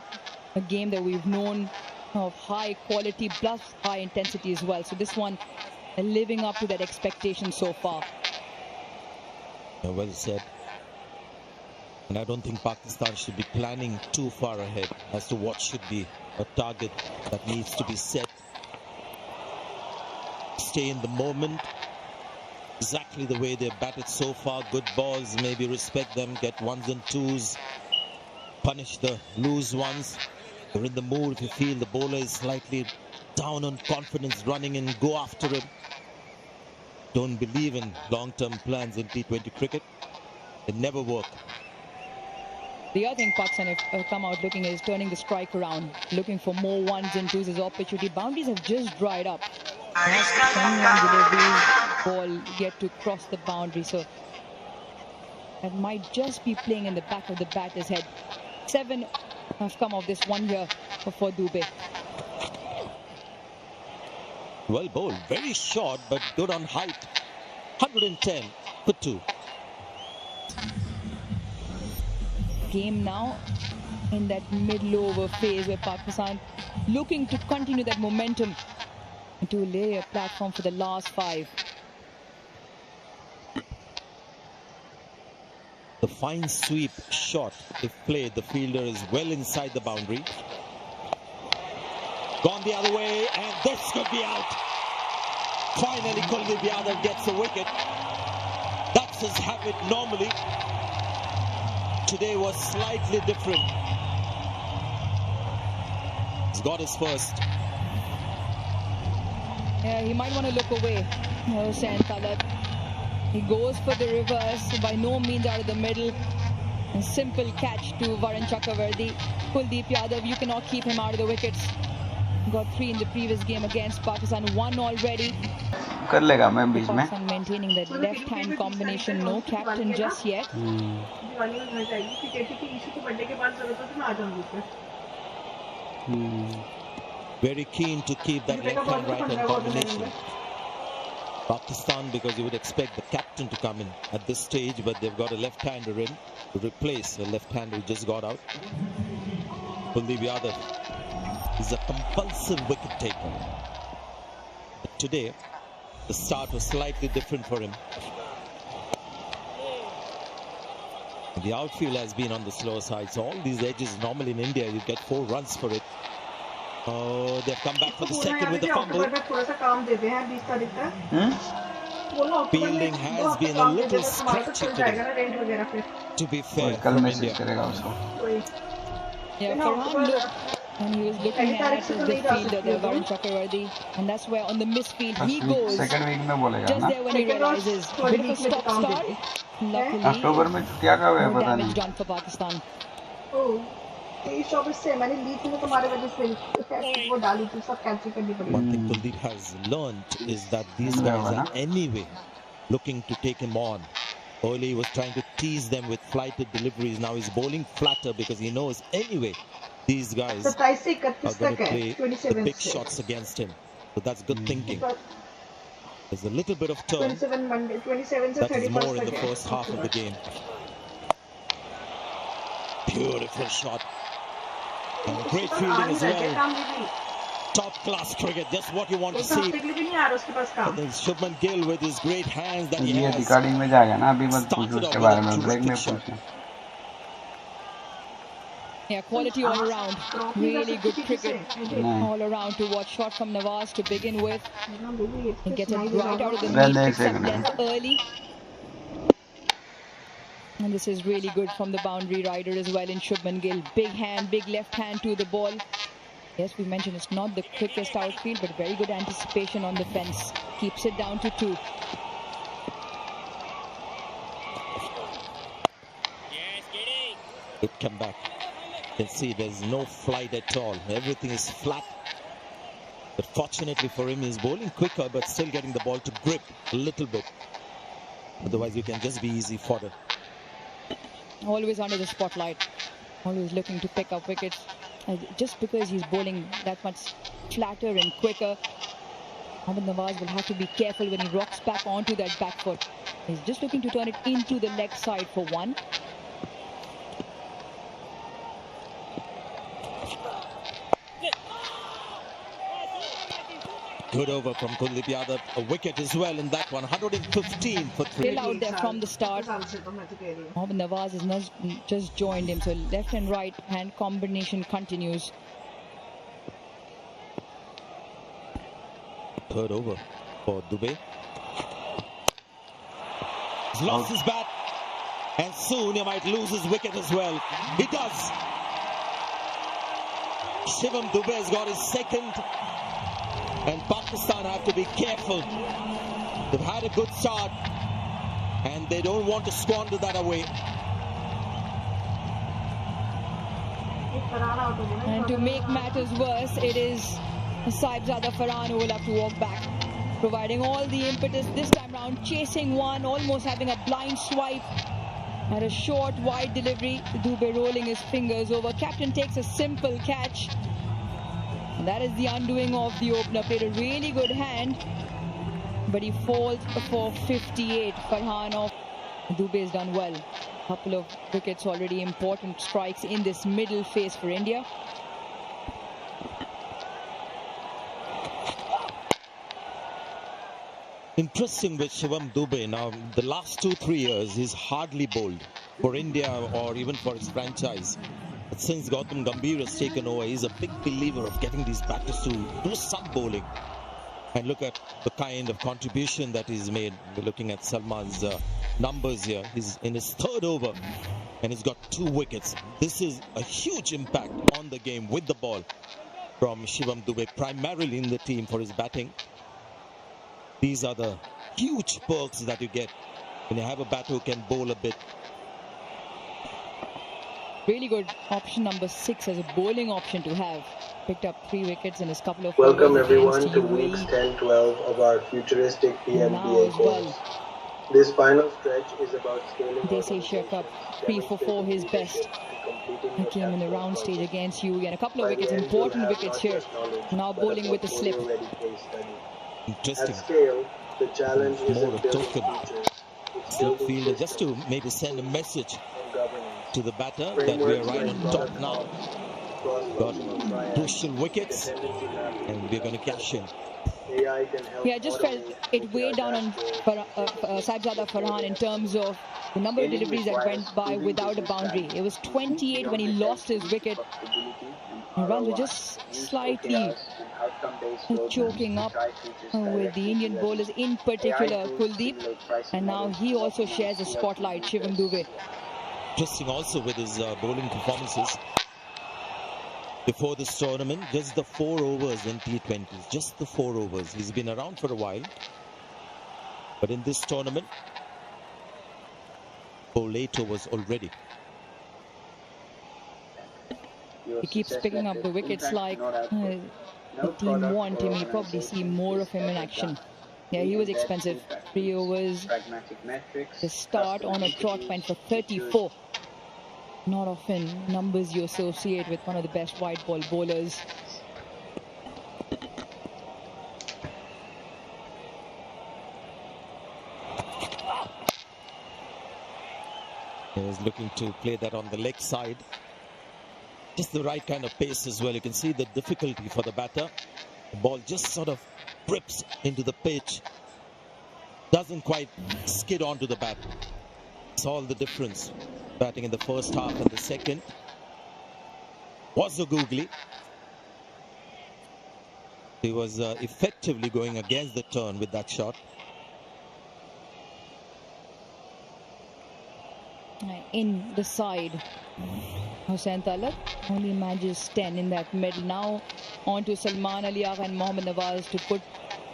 a game that we've known of high quality plus high intensity as well. So this one living up to that expectation so far. Well said. And I don't think Pakistan should be planning too far ahead as to what should be a target that needs to be set. Stay in the moment, exactly the way they've batted so far. Good balls, maybe respect them, get ones and twos, punish the loose ones. You're in the mood if you feel the bowler is slightly down on confidence, running in, go after him. Don't believe in long-term plans in T20 cricket. It never work. The other thing Pakistan have come out looking is turning the strike around, looking for more ones and twos as opportunity. Boundaries have just dried up. 21 deliveries, ball yet to cross the boundary. So that might just be playing in the back of the batter's head. 7 have come off this one here for Dubey. Well bowled, very short but good on height. 110 for 2. Game now in that middle over phase where Pakistan looking to continue that momentum to lay a platform for the last 5. The fine sweep shot, if played, the fielder is well inside the boundary. Gone the other way, and this could be out. Finally, Kuldeep Yadav gets a wicket. That's his habit normally. Today was slightly different. He's got his first. Yeah, he might want to look away. Hussain Talat. He goes for the reverse, by no means out of the middle. A simple catch to Varun Chakravarti. Kuldeep Yadav, you cannot keep him out of the wickets. Got 3 in the previous game against Pakistan, 1 already. Pakistan maintaining that left-hand combination, no captain just yet. Very keen to keep that left-hand, right-hand combination. Pakistan, because you would expect the captain to come in at this stage, but they've got a left-hander in to replace the left-hander who just got out. Kuldeep Yadav is a compulsive wicket taker. But today, the start was slightly different for him. The outfield has been on the slower side, so all these edges, normally in India, you get 4 runs for it. Oh, they've come back for the second with the fumble. Fielding has been a little scratchy today, to be fair, from India. Yeah, Farhan looked, and he was looking at the fielder there, Varun Chakravarti, and that's where on the misfield he goes. Just there when he realizes, bit of a stop-start. Luckily, no damage done for Pakistan. One thing Kuldeep has learned is that these guys are anyway looking to take him on. Earlier he was trying to tease them with flighted deliveries. Now he's bowling flatter because he knows anyway these guys are going to play the big shots against him. So that's good thinking. There's a little bit of turn. That is more in the first half of the game. Beautiful shot. And great fielding as well. Top class cricket, just what you want to see. And then Shubman Gill with his great hands that he has started off with a terrific shot. Yeah, quality all around. Really good cricket all around to watch. Shot from Nawaz to begin with. And get it right out of the meat, picks up length early. And this is really good from the boundary rider as well in Shubman Gill. Big hand, big left hand to the ball. Yes, we mentioned it's not the quickest outfield, but very good anticipation on the fence. Keeps it down to 2. Good comeback. You can see there's no flight at all. Everything is flat. But fortunately for him, he's bowling quicker, but still getting the ball to grip a little bit. Otherwise, you can just be easy fodder. Always under the spotlight. Always looking to pick up wickets. Just because he's bowling that much flatter and quicker, Mohammad Nawaz will have to be careful when he rocks back onto that back foot. He's just looking to turn it into the leg side for one. Good over from Kuldeep Yadav. A wicket as well in that one. 115 for 3. Still out there from the start. Mohammad Nawaz has just joined him, so left and right hand combination continues. Third over for Dubey. He's lost his bat, and soon he might lose his wicket as well. He does. Shivam Dubey has got his second, and Pakistan have to be careful. They've had a good start, and they don't want to squander that away. And to make matters worse, it is Saibzada Farhan who will have to walk back, providing all the impetus this time round, chasing one, almost having a blind swipe at a short wide delivery. Dubey rolling his fingers over. Captain takes a simple catch. And that is the undoing of the opener. Played a really good hand, but he falls for 58. Farhan off. Dubey has done well. Couple of wickets already, important strikes in this middle phase for India. Interesting with Shivam Dubey. Now, the last 2-3 years, he's hardly bowled for India or even for his franchise. But since Gautam Gambhir has taken over, he's a big believer of getting these batters to do some bowling. And look at the kind of contribution that he's made. We're looking at Salman's numbers here. He's in his third over and he's got 2 wickets. This is a huge impact on the game with the ball from Shivam Dubey, primarily in the team for his batting. These are the huge perks that you get when you have a batter who can bowl a bit. Really good option number 6 as a bowling option to have. Picked up 3 wickets in his couple of Welcome everyone to weeks 10-12 of our futuristic PMBA course. This final stretch is about scaling This Asia Cup 3 for 4 his best. He came in the round stage against you and a couple of wickets, important wickets here. Now bowling with a slip. Interesting. At scale, the challenge more a token slip fielder, just to maybe send a message to the batter that we are right on top now. Got crucial wickets and we're going to cash in. Yeah, I just felt it weighed down on Saibzada Farhan in terms of the number of deliveries that went by without a boundary. It was 28 when he lost his wicket. And runs were just slightly choking up with the Indian bowlers, in particular Kuldeep. And now he also shares a spotlight, Shivam Dubey. Interesting also with his bowling performances. Before this tournament, just the 4 overs in T20s, just the 4 overs. He's been around for a while. But in this tournament, 4 late overs already. He keeps picking up the wickets like the team want him. You probably see more of him in action. Yeah, he was expensive. 3 overs. The start on a trot went for 34. Not often numbers you associate with one of the best white ball bowlers. He's looking to play that on the leg side. Just the right kind of pace as well. You can see the difficulty for the batter. The ball just sort of grips into the pitch. Doesn't quite skid onto the bat. It's all the difference. Batting in the first half and the second was a googly. He was effectively going against the turn with that shot. In the side, Hussain Talab only manages 10 in that middle. Now on to Salman Ali Agha and Mohammad Nawaz to put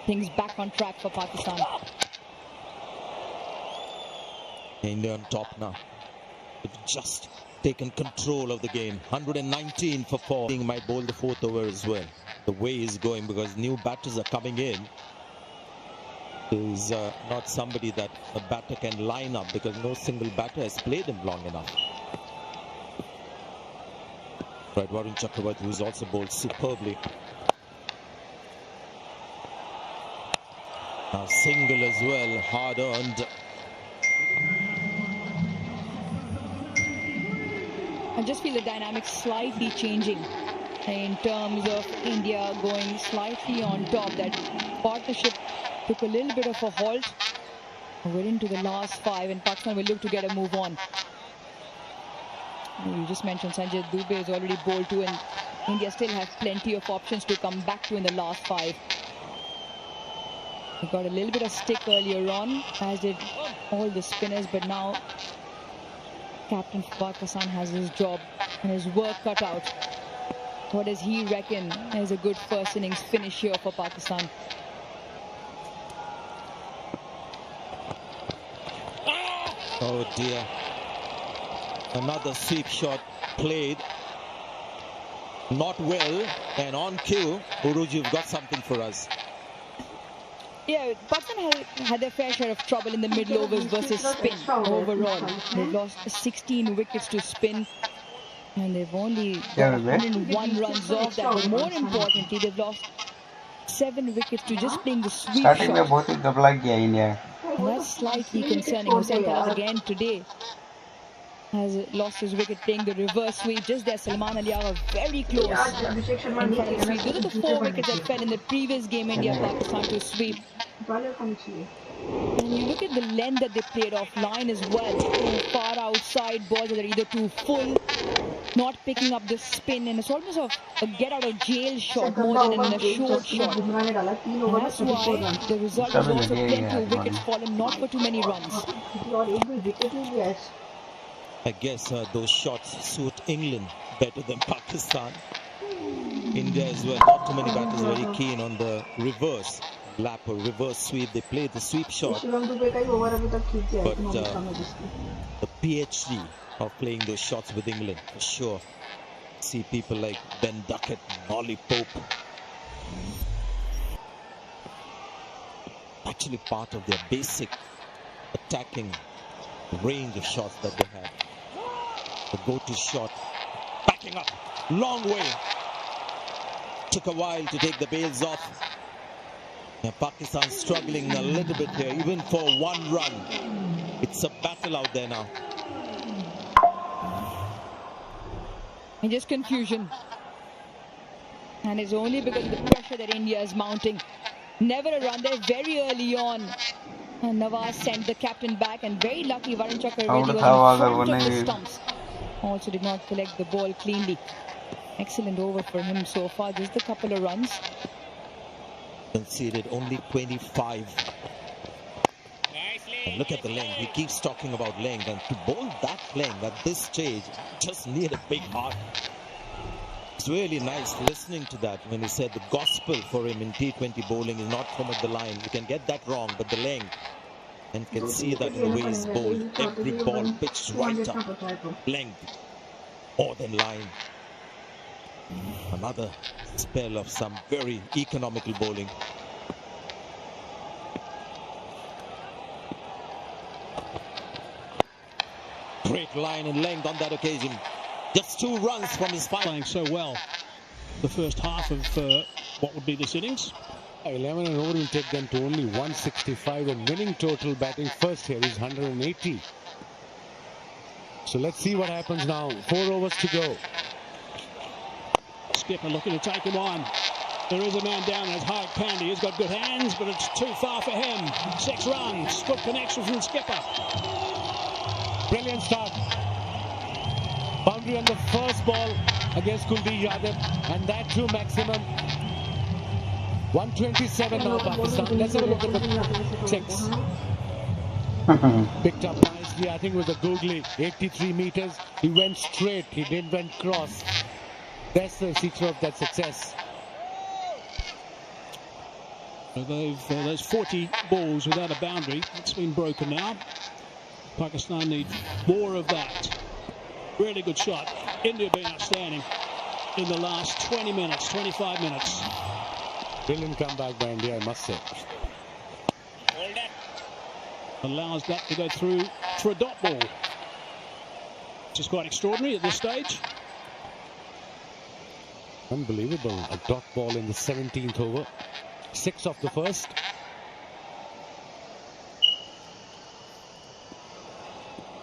things back on track for Pakistan. India on top now. They've just taken control of the game. 119 for 4. He might bowl the 4th over as well. The way he's going, because new batters are coming in. He's not somebody that a batter can line up, because no single batter has played him long enough. Right, Varun Chakravarti, who's also bowled superbly. A single as well, hard earned. I just feel the dynamics slightly changing in terms of India going slightly on top. That partnership took a little bit of a halt. We're into the last 5 and Pakistan will look to get a move on. You just mentioned Sanjay Dubey is already bowled to, and India still have plenty of options to come back to in the last 5. He got a little bit of stick earlier on, as did all the spinners, but now captain Pakistan has his job and his work cut out. What does he reckon is a good first innings finish here for Pakistan? Oh dear. Another sweep shot played. Not well, and on cue. Uruj, you've got something for us. Yeah, Pakistan had their fair share of trouble in the middle overs versus spin overall. They've lost 16 wickets to spin, and they've only got 101 runs off that. But more importantly, they've lost 7 wickets to just playing the sweep shot. And that's slightly concerning. Hussain Khawaja again today has lost his wicket playing the reverse sweep. Just there, Salman Ali are very close in front of the sweep. Those are the 4 wickets that fell in the previous game, India-Pakistan to sweep. And you look at the length that they played offline as well. Too far outside balls that are either too full, not picking up the spin, and it's almost a get-out-of-jail shot more than a short shot. And that's why the result was also plenty of wickets fallen, not for too many runs. I guess those shots suit England better than Pakistan. India as well, not too many batters very keen on the reverse lap or reverse sweep. They played the sweep shot, but the PhD of playing those shots with England, for sure. See people like Ben Duckett, Ollie Pope. Actually part of their basic attacking range of shots that they have. The go-to shot, backing up, long way. Took a while to take the bails off. And Pakistan struggling a little bit here, even for 1 run. It's a battle out there now. And just confusion. And it's only because of the pressure that India is mounting. Never a run there very early on. And Nawaz sent the captain back, and very lucky Varun Chakravarti was in front of the stumps. Also did not collect the ball cleanly. Excellent over for him so far. Just a couple of runs. Conceded only 25. And look at the length. He keeps talking about length, and to bowl that length at this stage just need a big heart. It's really nice listening to that when he said the gospel for him in T20 bowling is not from at the line. You can get that wrong, but the length, and can see that in the way he's bowled. Every ball pitched right up. Length more than line. Another spell of some very economical bowling. Great line and length on that occasion. Just 2 runs from his final. Playing so well the first half of what would be this innings. 11 and over will take them to only 165, and winning total batting first here is 180. So let's see what happens now. 4 overs to go. Skipper looking to take him on. There is a man down as Hardik Pandya. He's got good hands, but it's too far for him. 6 runs. Good connection from the skipper. Brilliant start. Boundary on the first ball against Kuldeep Yadav, and that too maximum. 127 now Pakistan. Let's have a look at the 6. Picked up nicely. I think it was a googly. 83 meters. He went straight. He didn't went cross. That's the secret of that success. So those 40 balls without a boundary, it's been broken now. Pakistan need more of that. Really good shot. India been outstanding in the last 20 minutes, 25 minutes. Brilliant comeback by India, I must say. Allows that to go through for a dot ball, which is quite extraordinary at this stage. Unbelievable. A dot ball in the 17th over. 6 off the first.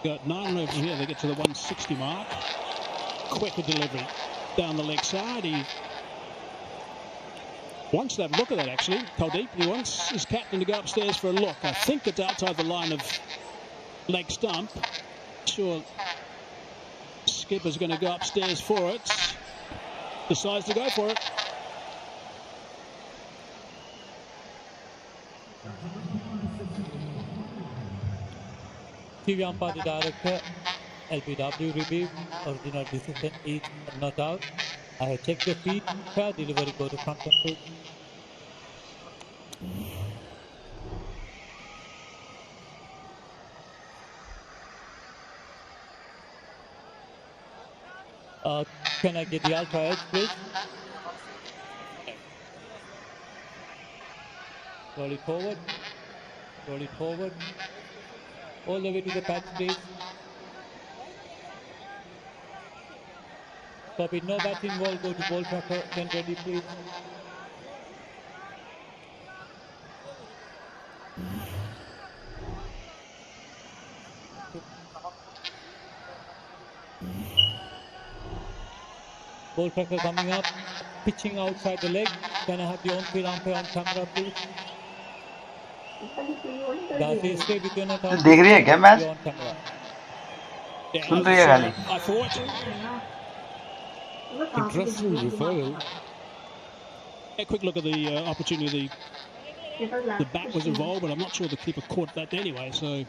Got 9 overs here. They get to the 160 mark. Quicker delivery down the leg side. He wants to have a look at that, actually. Kuldeep, he wants his captain to go upstairs for a look. I think it's outside the line of leg stump. Sure, skipper's going to go upstairs for it. Decides to go for it. TV umpire, the director, LPW review, original decision is not out. I have checked the feed, fair delivery, go to front control. Can I get the ultra edge, please? Roll it forward. Roll it forward. All the way to the patch, please. Copy, no bats involved, go to ball tracker, when ready, please. Ball tracker coming up, pitching outside the leg. Can I have the on-field umpire on camera, please? stay with you, not out. देख रही है क्या match? On camera. सुन रही है खाली? I thought. Interesting referral. A quick look at the opportunity. The bat was involved, but I'm not sure the keeper caught that anyway. So,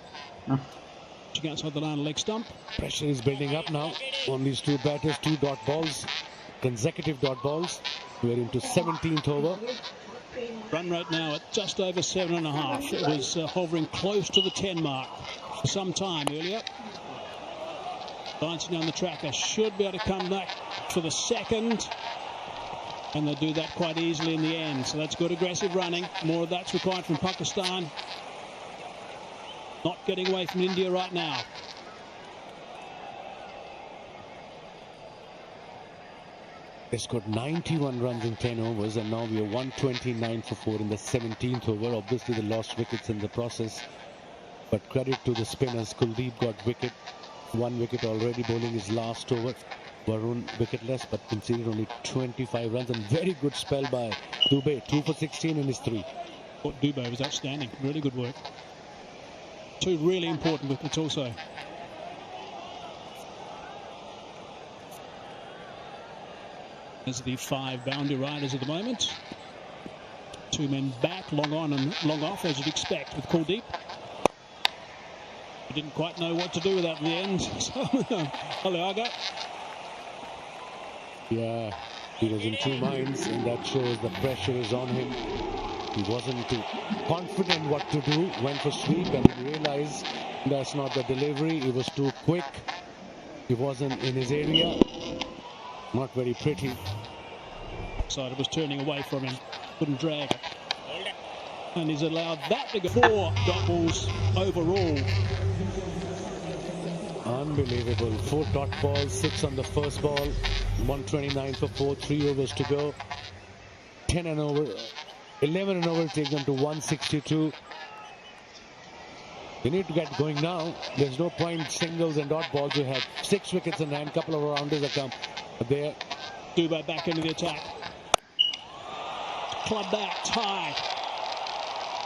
outside the line, leg stump. Pressure is building up now on these two batters. 2 dot balls, consecutive dot balls. We're into 17th over. Run rate now at just over 7.5. It was hovering close to the 10 mark for some time earlier. Bouncing down the tracker, should be able to come back for the second. And they'll do that quite easily in the end. So that's good aggressive running. More of that's required from Pakistan. Not getting away from India right now. They scored 91 runs in 10 overs, and now we are 129 for 4 in the 17th over. Obviously, they lost wickets in the process. But credit to the spinners. Kuldeep got wicket. 1 wicket already, bowling his last over. Varun wicketless, but conceded only 25 runs, and very good spell by Dubey. 2 for 16 in his 3. Dubey was outstanding. Really good work. 2 really important wickets also. As the 5 boundary riders at the moment. 2 men back, long on and long off, as you'd expect with Kuldeep. He didn't quite know what to do with that in the end. So, Aliaga. Yeah, he was in 2 minds, and that shows the pressure is on him. He wasn't too confident what to do, went for sweep, and he realized that's not the delivery. It was too quick. He wasn't in his area. Not very pretty. Side was turning away from him. Couldn't drag it. And he's allowed that to go. 4 dot balls overall. Unbelievable. 4 dot balls, 6 on the first ball. 129 for 4, 3 overs to go. 10 and over. 11 and over, take them to 162. They need to get going now. There's no point singles and dot balls. You have 6 wickets in hand. Couple of rounders that come there. Dubey back into the attack. Club that, high.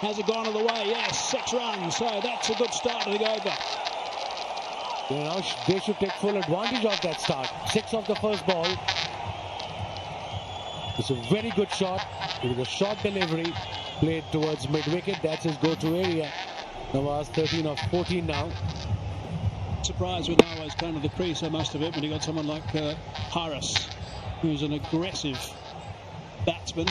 Has it gone all the way? Yes, 6 runs. So that's a good start to the over. Now they should take full advantage of that start. 6 off the first ball. It's a very good shot. It was a short delivery. Played towards mid-wicket. That's his go-to area. Nawaz 13 of 14 now. Surprised when Nawaz came to the crease, I must have it, when he got someone like Harris, who's an aggressive batsman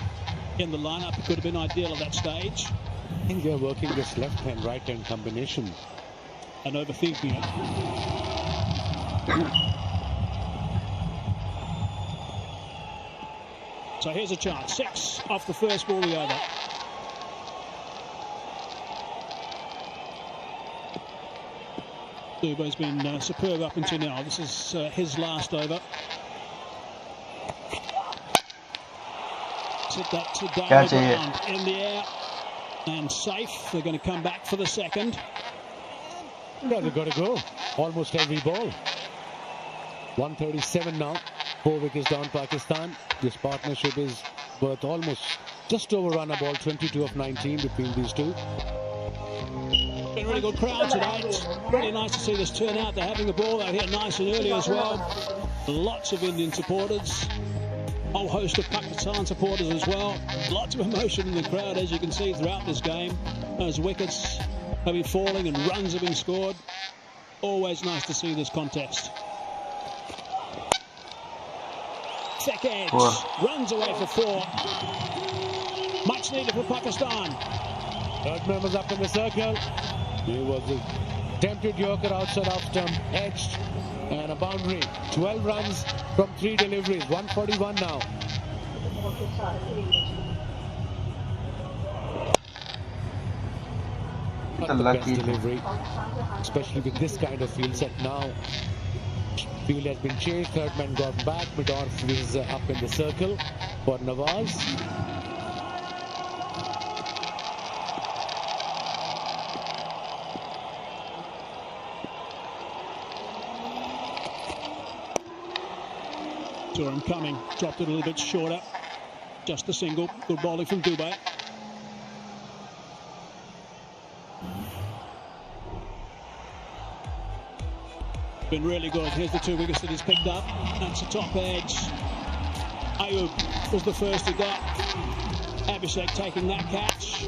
in the lineup. It could have been ideal at that stage. I think they're working this left-hand, right-hand combination. And overthinking it. So here's a chance. 6 off the first ball, the over. Dubey's been superb up until now. This is his last over. Set that to down the ground, in the air, and safe. They're going to come back for the second. Yeah, they've got to go. Almost every ball. 137 now. 4 wickets down Pakistan. This partnership is worth almost just over run a ball. 22 of 19 between these two. Been a really good crowd today. It's really nice to see this turnout. They're having the ball out here nice and early as well. Lots of Indian supporters. Whole host of Pakistan supporters as well. Lots of emotion in the crowd, as you can see throughout this game. As wickets have been falling and runs have been scored. Always nice to see this contest. Thick edge, runs away for 4. Much needed for Pakistan. Third man was up in the circle. He was attempted yorker outside off stump, edged, and a boundary. 12 runs from 3 deliveries. 141 now. Not the best delivery, especially with this kind of field set now. Field has been changed. Third man got back. Midorf is up in the circle for Nawaz. Saw him coming, dropped it a little bit shorter. Just a single. Good bowling from Dubai. Been really good. Here's the 2 wickets that he's picked up. That's the top edge. Ayub was the first he got. Abhishek taking that catch.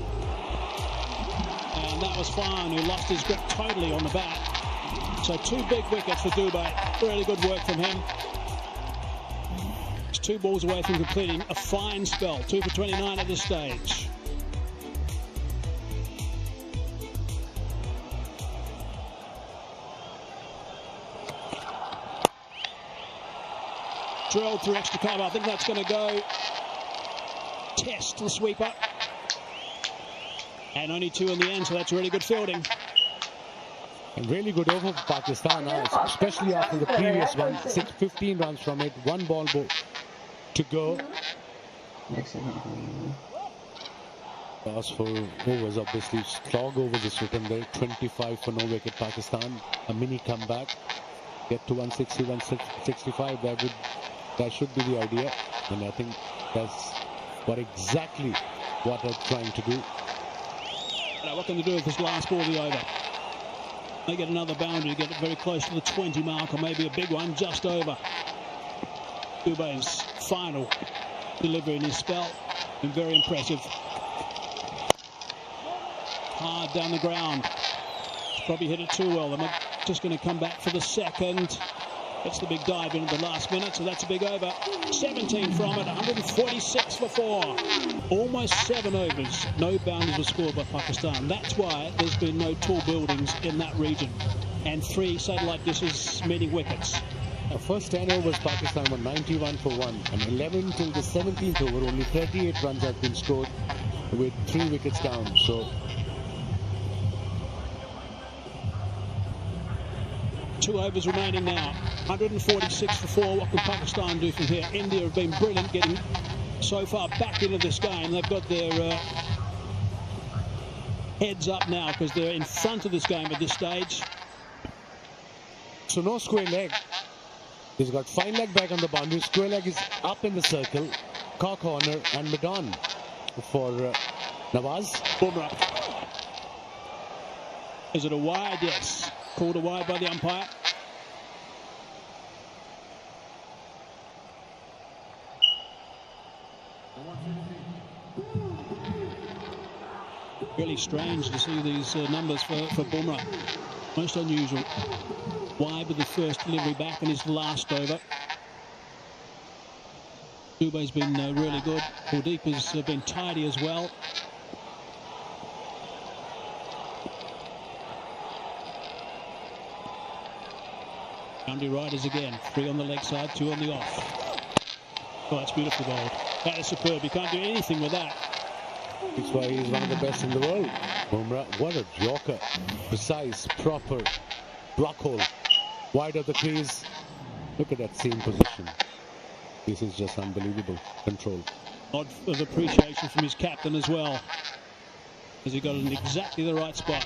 And that was Farhan, who lost his grip totally on the bat. So 2 big wickets for Dubai. Really good work from him. He's 2 balls away from completing a fine spell. 2 for 29 at this stage. Drilled through extra cover. I think that's going to go. Test the sweeper. And only 2 in the end, so that's really good fielding. And really good over for Pakistan now, especially after the previous one. 15 runs from it. 1 ball to go. As for overs, obviously, slog overs is written there. 25 for no wicket Pakistan. A mini comeback. Get to 160, 165. That should be the idea, and I think that's exactly what they're trying to do. Now, what can they do with this last ball of the over? They get another boundary, get it very close to the 20 mark, or maybe a big one just over. Dubai's final delivery in his spell, been very impressive. Hard down the ground. Probably hit it too well. They're just going to come back for the second. That's the big dive in at the last minute, so that's a big over. 17 from it, 146 for 4. Almost 7 overs. No boundaries were scored by Pakistan. That's why there's been no tall buildings in that region. And 3 satellite dishes meaning wickets. First 10 overs, Pakistan were 91 for 1. And 11 till the 17th over, only 38 runs have been scored with 3 wickets down. So 2 overs remaining now. 146 for 4. What can Pakistan do from here? India have been brilliant getting so far back into this game. They've got their heads up now because they're in front of this game at this stage. So no square leg. He's got fine leg back on the boundary. Square leg is up in the circle. Car corner and Madon for Nawaz. Bumrah. Is it a wide? Yes. Called a wide by the umpire. Really strange to see these numbers for Bumrah. Most unusual. Wide with the first delivery back in his last over. Dubai's been really good. Kuldeep has been tidy as well. Boundary riders again. 3 on the leg side, 2 on the off. Oh, that's beautiful bowled. That is superb. You can't do anything with that. That's why he's one of the best in the world. Bumrah, what a yorker. Precise, proper, block hole. Wide of the crease. Look at that seam position. This is just unbelievable control. Nod of appreciation from his captain as well, as he got it in exactly the right spot.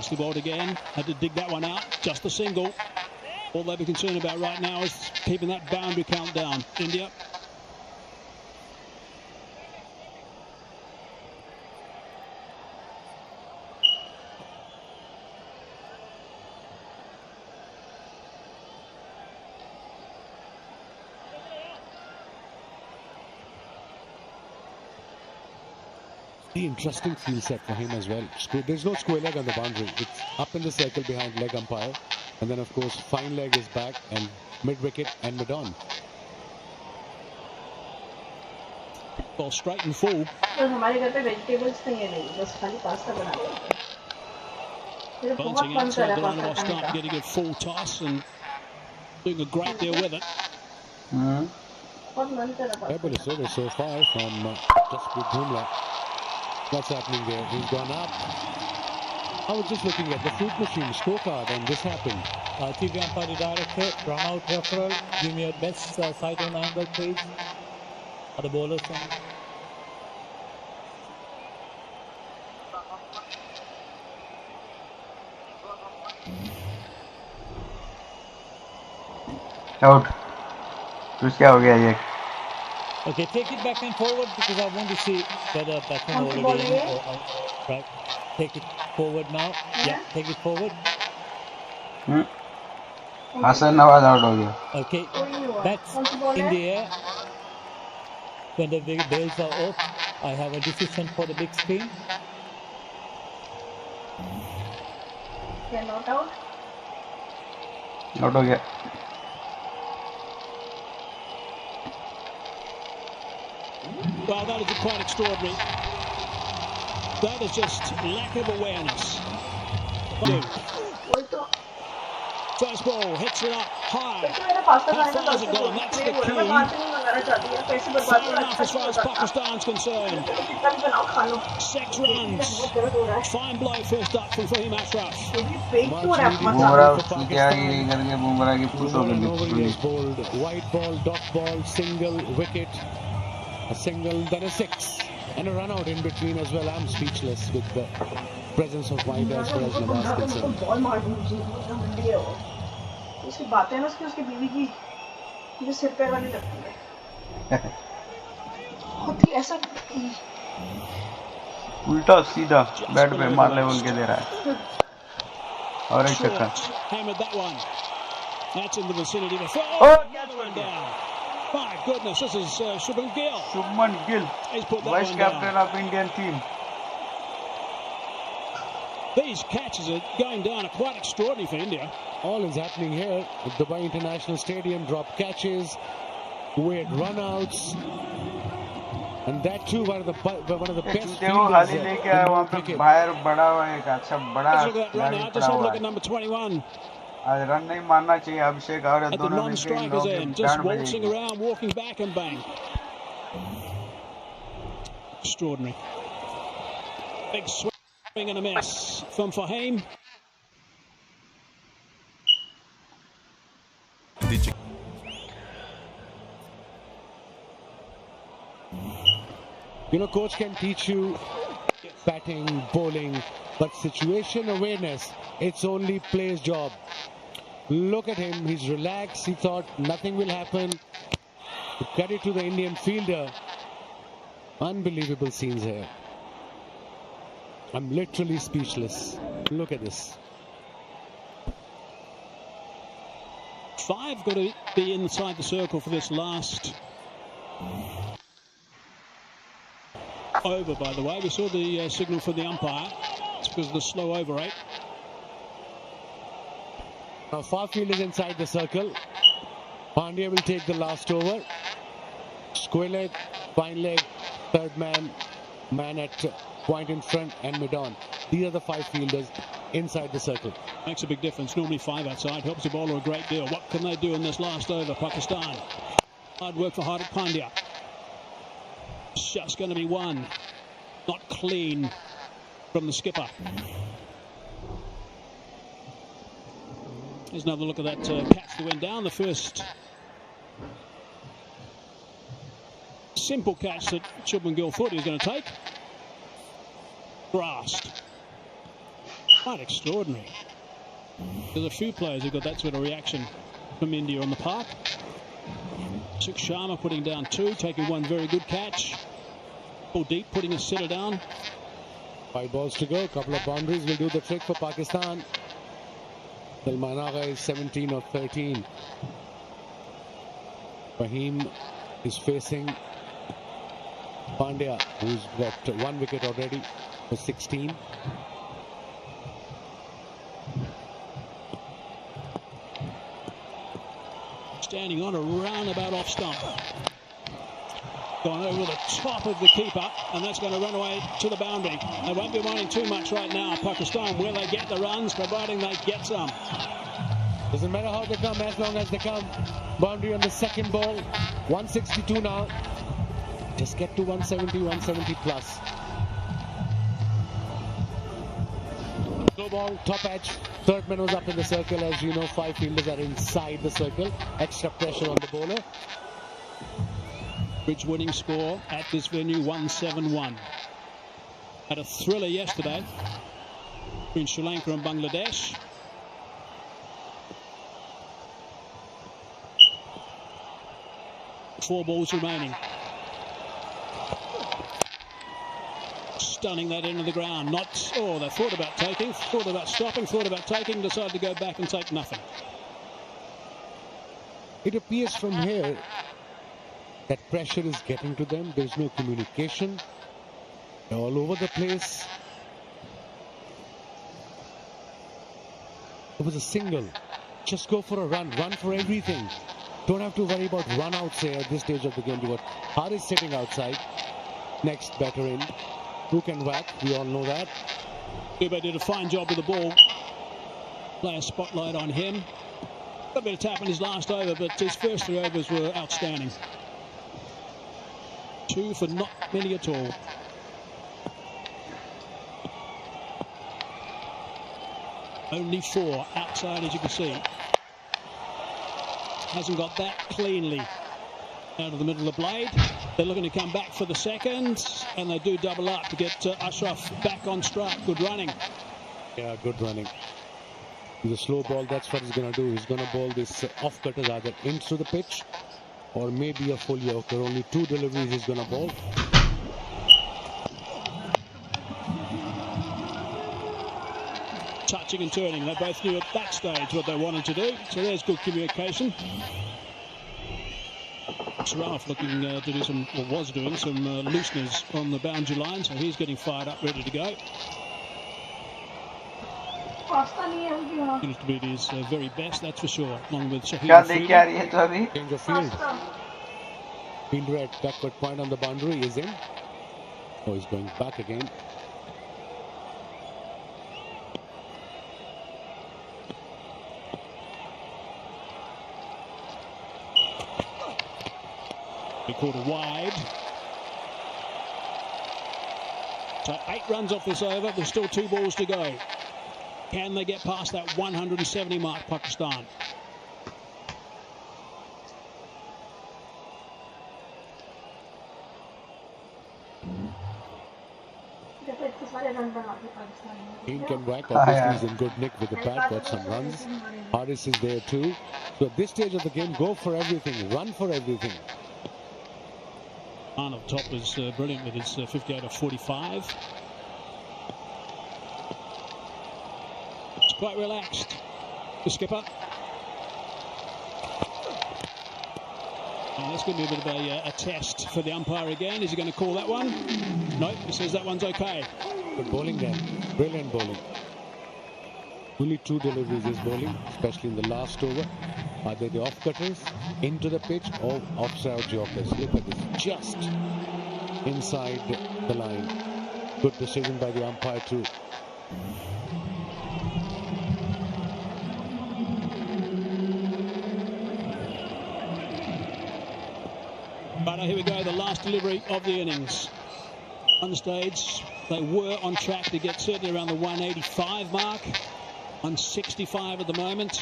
Gets the ball again. Had to dig that one out. Just a single. All they'll be concerned about right now is keeping that boundary count down. India. Interesting field set for him as well. There's no square leg on the boundary. It's up in the circle behind leg umpire. And then, of course, fine leg is back and mid-wicket and mid-on. Ball straight and full. Bouncing outside the line of off stump, getting a full toss and doing a great deal with it. Fabulous service so far from Bumrah. What's happening there? He's gone up. I was just looking at the fruit machine scorecard and this happened. TV umpire director, run out referral, give me your best side on angle please. Are the bowlers on? Out. कुछ क्या हो गया ये? Okay, take it back and forward because I want to see whether batsman already in or out. Right. Take it forward now. Yeah, take it forward. Hasan Nawaz out हो गया. Okay, bats in the air. When the bails are off, I have a decision for the big screen. Okay, not out. Out हो गया. Well, that is quite extraordinary. That is just lack of awareness. First ball hits it up high. How far has it gone? That's the key. Fair enough as far as Pakistan's concerned. 6 runs. Fine blow first up for Fahim Ashraf. Bowled white ball, dot ball, single wicket. A single, then a 6. And a run out in between as well. I'm speechless with the presence of white as far as Nawaz is concerned. उसकी बातें ना उसकी बीवी की मुझे सिर पे वाली लगती है होती ऐसा उल्टा सीधा बैट पे मार लेवल के दे रहा है और एक छक्का My goodness, this is Shubman Gill. Shubman Gill, vice captain of Indian team. These catches are going down are quite extraordinary for India. All is happening here at Dubai International Stadium. Drop catches, weird runouts, and that too one of the best fielders in cricket. Just look at number 21. Run नहीं मारना चाहिए अभिषेक और at the non-strikers end, just waltzing around, walking back and bang. Extraordinary. Big swing and a miss from Fahim. You know, coach can teach you batting, bowling, but situation awareness, it's only player's job. Look at him, he's relaxed, he thought nothing will happen. Credit to the Indian fielder. Unbelievable scenes here. I'm literally speechless. Look at this. 5 got to be inside the circle for this last over, by the way. We saw the signal from the umpire. It's because of the slow over rate. Now far field is inside the circle. Pandya will take the last over. Square leg, fine leg, third man at point in front and mid-on. These are the 5 fielders inside the circle. Makes a big difference. Normally 5 outside. Helps the bowler a great deal. What can they do in this last over, Pakistan? Hard work for Hardik Pandya. Just going to be one. Not clean from the skipper. Here's another look at that catch that went down. The first simple catch that Shubman Gill thought he was going to take. Grasped. Quite extraordinary. There's a few players who got that sort of reaction from India on the park. Suk Sharma putting down 2, taking one very good catch. Deep putting a sitter down. 5 balls to go. A couple of boundaries will do the trick for Pakistan. Salman Agha is 17 or 13. Fahim is facing Pandya, who's got 1 wicket already for 16. Standing on a roundabout off stump. Gone over the top of the keeper, and that's going to run away to the boundary. They won't be minding too much right now. Pakistan, will they get the runs, providing they get some? Doesn't matter how they come, as long as they come. Boundary on the second ball. 162 now. Just get to 170, 170 plus. Slow ball, top edge. Third man was up in the circle. As you know, 5 fielders are inside the circle. Extra pressure on the bowler. Bridge winning score at this venue, 171. Had a thriller yesterday between Sri Lanka and Bangladesh. Four balls remaining. Stunning that into the ground. They thought about taking, thought about stopping, thought about taking, decided to go back and take nothing. It appears from here that pressure is getting to them. There's no communication. They're all over the place. It was a single. Just go for a run. Run for everything. Don't have to worry about run-outs here at this stage of the game. You got Haris sitting outside. Next batter in. Who can whack? We all know that. Dubé did a fine job with the ball. Play a spotlight on him. Got a bit of tap in his last over, but his first 3 overs were outstanding. 2 for not many at all. Only 4 outside, as you can see. Hasn't got that cleanly out of the middle of the blade. They're looking to come back for the second, and they do double up to get Ashraf back on strike. Good running. Yeah, good running. The slow ball, that's what he's going to do. He's going to bowl this off-cutters either into the pitch or maybe a full yorker. Only 2 deliveries he's going to bowl. Touching and turning. They both knew at that stage what they wanted to do. So there's good communication. Ashraf looking to do some, or was doing some looseners on the boundary line. So he's getting fired up, ready to go. Seems to be at his very best, that's for sure. Along with Shahid. Change of field. Fielder at backward point on the boundary is in. Oh, he's going back again. He caught a wide. So 8 runs off this over. There's still 2 balls to go. Can they get past that 170 mark, Pakistan? He can whack. Obviously, he's in good nick with the bat. Got some runs. Haris is there too. So at this stage of the game, go for everything. Run for everything. Man up top was brilliant with his 58 of 45. It's quite relaxed. The skipper. And that's going to be a bit of a test for the umpire again. Is he going to call that one? No, he says that one's okay. Good bowling then. Brilliant bowling. Only 2 deliveries is bowling, especially in the last over. Either the off-cutters into the pitch or offside yorkers. Look at this. Just inside the line. Good decision by the umpire too. But here we go, the last delivery of the innings. On the stage, they were on track to get certainly around the 185 mark. 165 at the moment.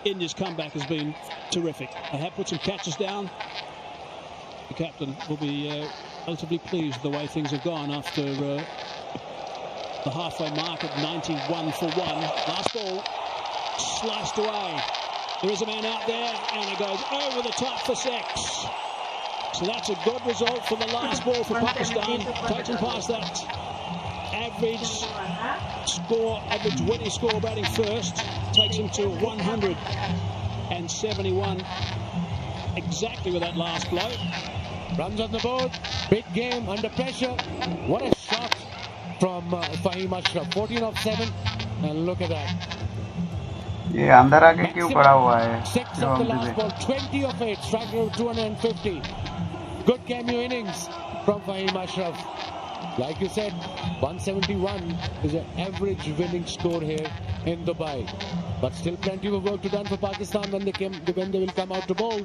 India's comeback has been terrific. They have put some catches down. The captain will be relatively pleased with the way things have gone after the halfway mark at 91 for 1. Last ball sliced away. There is a man out there, and it goes over the top for 6. So that's a good result for the last ball for Pakistan. Takes them past that average winning score batting first. Takes them to 171. Exactly with that last blow. Runs on the board. Big game under pressure. What a shot from Fahim Ashraf. 14 of 7. And look at that. ये अंदर आके क्यों पड़ा हुआ है? 6 of the last ball, 20 of 8, striking out 250. Good cameo innings from Fahim Ashraf. Like you said, 171 is an average winning score here in Dubai. But still plenty of work to done for Pakistan when they will come out to bowl.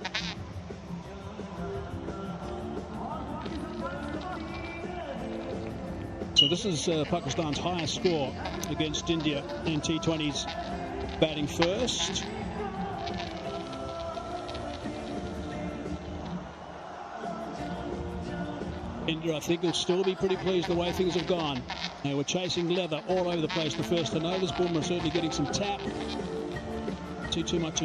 So this is Pakistan's highest score against India in T20s, batting first. India, I think, will still be pretty pleased the way things have gone. They were chasing leather all over the place the first 10 overs. Bumrah certainly getting some tap. Too much